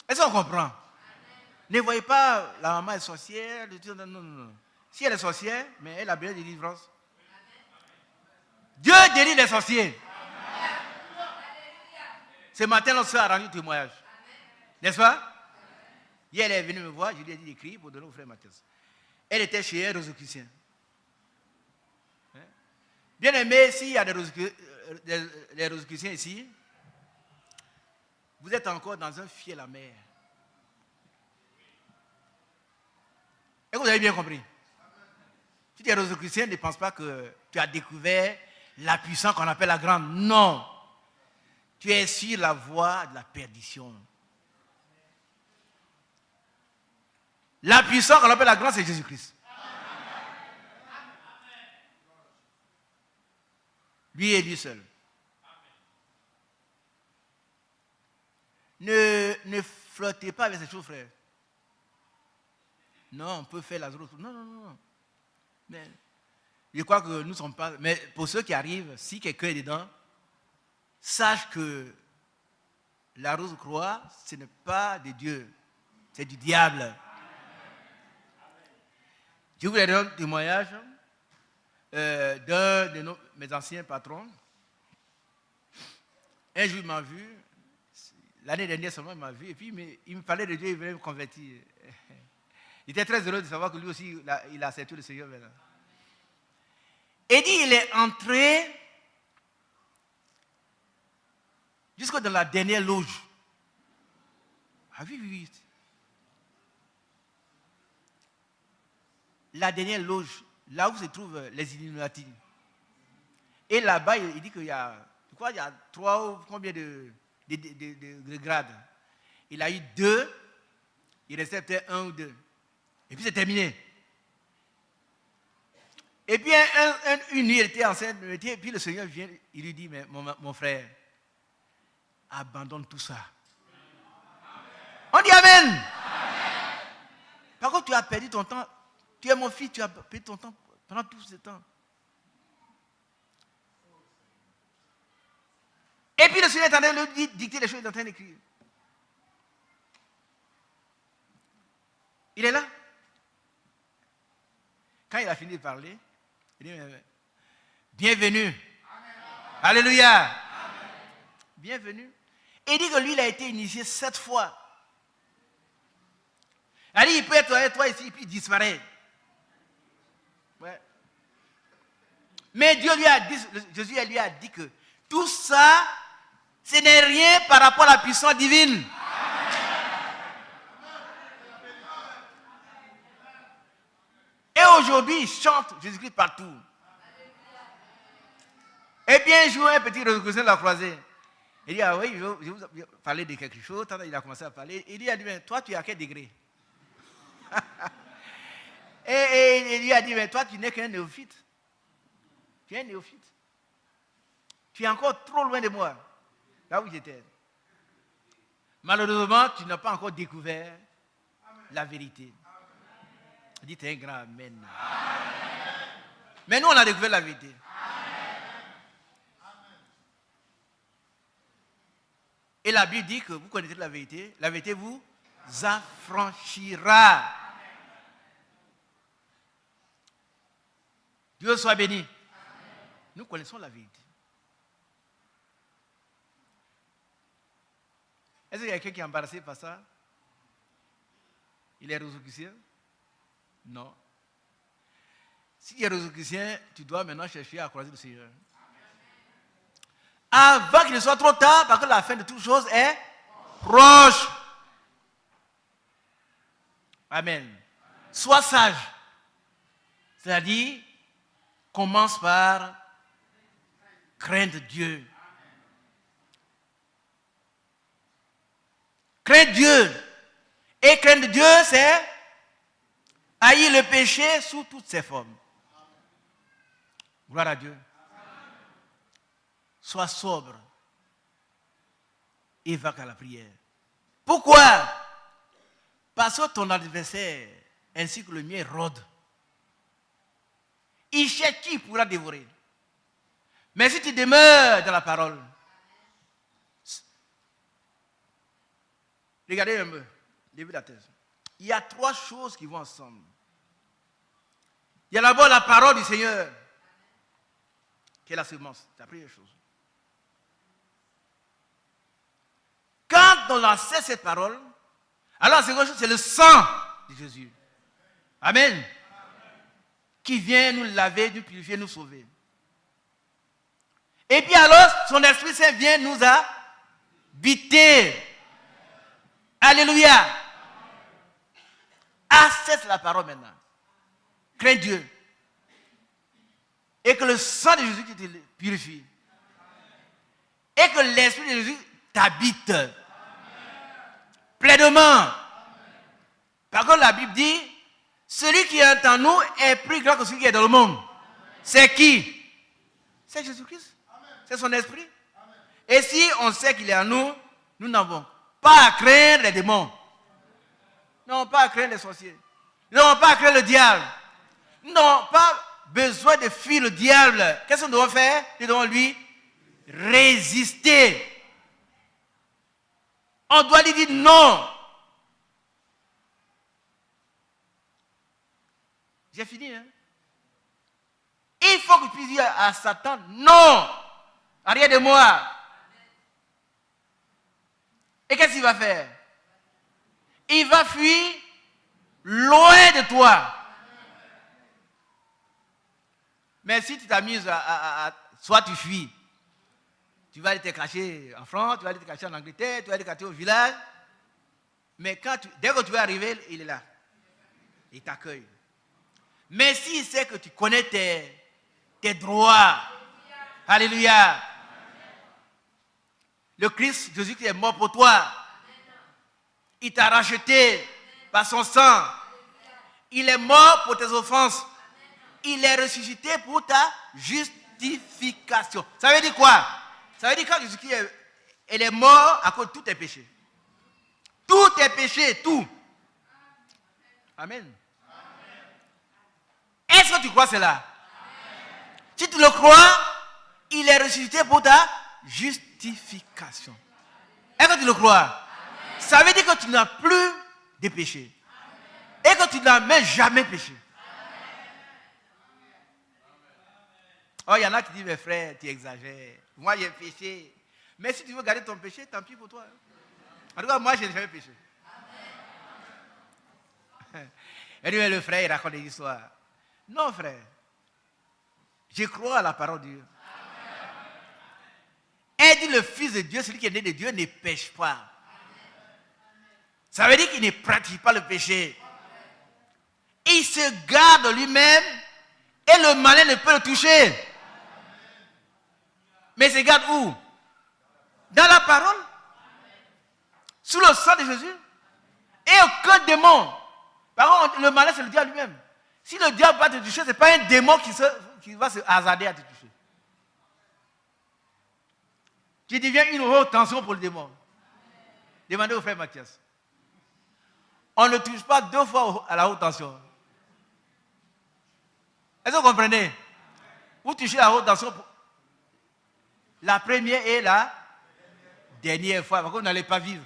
Est-ce qu'on comprend? Ne voyez pas la maman est sorcière. Non, non, non. Si elle est sorcière, mais elle a besoin de délivrance. Dieu délivre les sorciers. Ce matin, notre soeur a rendu témoignage. N'est-ce pas? Hier, elle est venue me voir, je lui ai dit d'écrire pour donner au frère Mathias. Elle était chez un rosicrucien. Bien aimé, s'il y a des rosicruciens ici, vous êtes encore dans un fiel amer. Et vous avez bien compris. Si tu es rosicrucien, ne pense pas que tu as découvert la puissance qu'on appelle la grande. Non. Tu es sur la voie de la perdition. La puissance qu'on appelle la grande, c'est Jésus-Christ. Lui et lui seul. Ne flottez pas avec ces choses, frère. Non, on peut faire la autre. Non, non, non. Mais je crois que nous ne sommes pas. Mais pour ceux qui arrivent, si quelqu'un est dedans, sache que la rose croix, ce n'est pas de Dieu, c'est du diable. Je vous donne un témoignage d'un de mes anciens patrons. Un jour, il m'a vu, l'année dernière seulement, il m'a vu, et puis il me parlait de Dieu, il voulait me convertir. Il était très heureux de savoir que lui aussi, il a accepté le Seigneur maintenant. Et dit, il est entré jusque dans la dernière loge. Ah oui, oui, oui. La dernière loge, là où se trouvent les Illuminati. Et là-bas, il dit qu'il y a, je crois, il y a 3 ou combien de grades. Il a eu 2, il restait peut-être 1 ou 2. Et puis c'est terminé. Et puis une nuit, il était enceinte, et puis le Seigneur vient, il lui dit, mais mon frère, abandonne tout ça. On dit Amen. Amen. Par contre, tu as perdu ton temps. Tu es mon fils, tu as perdu ton temps pendant tout ce temps. Et puis le Seigneur est en train de lui dicter les choses, il est en train d'écrire. Il est là. Quand il a fini de parler, il dit, bienvenue. Amen. Alléluia. Amen. Bienvenue. Et il dit que lui, il a été initié 7 fois. Il dit, il peut être avec toi ici, et puis il disparaît. Ouais. Mais Dieu lui a dit, Jésus lui a dit que tout ça, ce n'est rien par rapport à la puissance divine. Et aujourd'hui, il chante Jésus-Christ partout. Et bien, un jour, un petit Rosicrucien l'a croisé. Il dit, ah oui, je vais vous parler de quelque chose. Il a commencé à parler. Il dit, mais toi, tu es à quel degré? et il lui a dit, mais toi, tu n'es qu'un néophyte. Tu es un néophyte. Tu es encore trop loin de moi, là où j'étais. Malheureusement, tu n'as pas encore découvert la vérité. Dites un grand amen. Mais nous, on a découvert la vérité. Et la Bible dit que vous connaissez la vérité vous affranchira. Dieu soit béni. Nous connaissons la vérité. Est-ce qu'il y a quelqu'un qui est embarrassé par ça? Il est rosicrucien? Non. Si tu es rosicrucien, tu dois maintenant chercher à croiser le Seigneur. Avant qu'il ne soit trop tard, parce que la fin de toute chose est proche. Amen. Sois sage. C'est-à-dire, commence par craindre Dieu. Craindre Dieu. Et craindre Dieu, c'est haïr le péché sous toutes ses formes. Gloire à Dieu. Sois sobre et va à la prière. Pourquoi? Parce que ton adversaire, ainsi que le mien, rôde. Il cherche qui pourra dévorer. Mais si tu demeures dans la parole, regardez un peu, début de la thèse. Il y a 3 choses qui vont ensemble. Il y a d'abord la parole du Seigneur, qui est la semence, c'est la première chose. Quand on enseigne cette parole, alors la seconde chose, c'est le sang de Jésus. Amen. Qui vient nous laver, nous purifier, nous sauver. Et puis alors, son Esprit Saint vient nous habiter. Alléluia. Accepte la parole maintenant. Crains Dieu. Et que le sang de Jésus te purifie. Et que l'Esprit de Jésus t'habite. Pleinement. Par contre, la Bible dit, celui qui est en nous est plus grand que celui qui est dans le monde. C'est qui? C'est Jésus-Christ. C'est son esprit. Et si on sait qu'il est en nous, nous n'avons pas à craindre les démons. Nous n'avons pas à craindre les sorciers. Nous n'avons pas à craindre le diable. Nous n'avons pas besoin de fuir le diable. Qu'est-ce que nous devons faire? Nous devons lui résister. On doit lui dire non. J'ai fini, hein? Il faut que tu puisses dire à Satan non. Arrière de moi. Et qu'est-ce qu'il va faire? Il va fuir loin de toi. Mais si tu t'amuses soit tu fuis, tu vas aller te cacher en France, tu vas aller te cacher en Angleterre, tu vas aller te cacher au village. Mais dès que tu vas arriver, il est là. Il t'accueille. Mais s'il sait que tu connais tes droits, alléluia. Le Christ, Jésus qui est mort pour toi, il t'a racheté par son sang. Il est mort pour tes offenses. Il est ressuscité pour ta justification. Ça veut dire quoi? Ça veut dire que Jésus-Christ est mort à cause de tous tes péchés. Tous tes péchés, tout. Amen. Est-ce que tu crois cela? Si tu le crois, il est ressuscité pour ta justification. Est-ce que tu le crois? Ça veut dire que tu n'as plus de péché. Et que tu n'as même jamais péché. Oh, il y en a qui disent, mes frères, tu exagères. Moi, j'ai péché. Mais si tu veux garder ton péché, tant pis pour toi. En tout cas, moi, je n'ai jamais péché. Et lui, le frère, il raconte des histoires. Non, frère. Je crois à la parole de Dieu. Et dit le Fils de Dieu, celui qui est né de Dieu, ne pêche pas. Ça veut dire qu'il ne pratique pas le péché. Il se garde lui-même et le malin ne peut le toucher. Mais il se garde où? Dans la parole. Sous le sang de Jésus. Et aucun démon. Par contre, le malin, c'est le diable lui-même. Si le diable va te toucher, ce n'est pas un démon qui va se hasarder à te toucher. Tu deviens une haute tension pour le démon. Demandez au frère Mathias. On ne touche pas 2 fois à la haute tension. Est-ce que vous comprenez? Vous touchez la haute tension la première et la dernière fois, parce que vous n'allez pas vivre.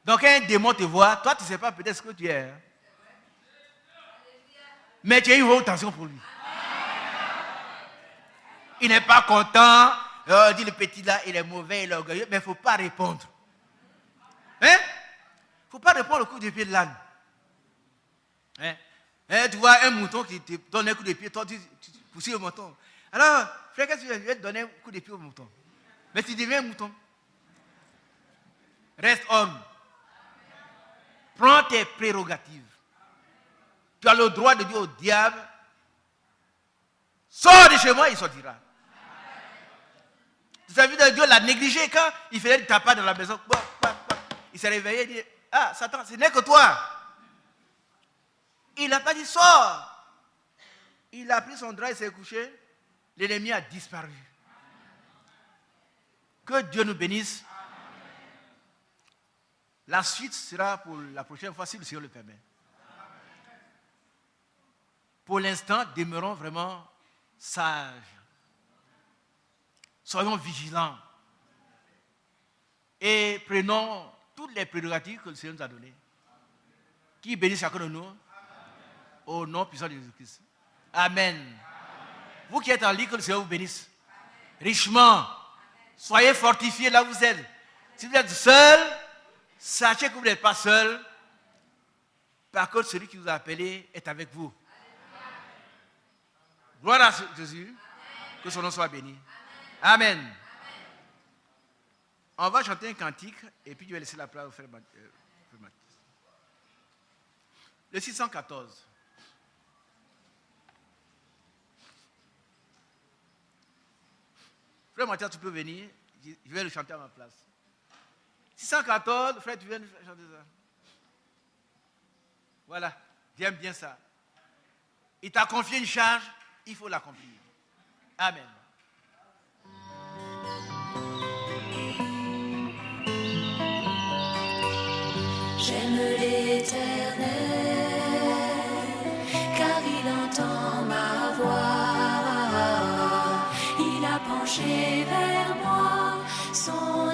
Donc un démon te voit, toi tu ne sais pas peut-être ce que tu es. Hein? Mais tu as une haute tension pour lui. Il n'est pas content. Dit le petit là, il est mauvais, il est orgueilleux, mais il ne faut pas répondre. Hein? Il ne faut pas répondre au coup de pied de l'âne. Hein? Tu vois un mouton qui te donne un coup de pied, toi tu pousses le mouton. Alors, frère, qu'est-ce que tu veux? Je vais te donner un coup de pied au mouton. Mais tu deviens un mouton. Reste homme. Prends tes prérogatives. Tu as le droit de dire au diable, sors de chez moi, il sortira. Tu as vu Dieu l'a négligé quand il faisait du tapas dans la maison. Il s'est réveillé et dit, ah, Satan, ce n'est que toi. Il n'a pas dit, sors. Il a pris son drap et s'est couché. L'ennemi a disparu. Que Dieu nous bénisse. La suite sera pour la prochaine fois, si le Seigneur le permet. Pour l'instant, demeurons vraiment sages. Soyons vigilants. Et prenons toutes les prérogatives que le Seigneur nous a données. Qui bénisse chacun de nous. Au nom puissant de Jésus-Christ. Amen. Vous qui êtes en ligne, que le Seigneur vous bénisse. Richement. Soyez fortifiés là où vous êtes. Si vous êtes seul, sachez que vous n'êtes pas seul. Par contre, celui qui vous a appelé est avec vous. Gloire à Jésus. Que son nom soit béni. Amen. On va chanter un cantique et puis je vais laisser la place au frère Mathieu. Le 614. Frère Mathieu, tu peux venir. Je vais le chanter à ma place. 614, frère, tu viens de chanter ça. Voilà, j'aime bien ça. Il t'a confié une charge, il faut l'accomplir. Amen. J'aime l'Éternel, car il entend ma voix. Il a penché penché vers moi, son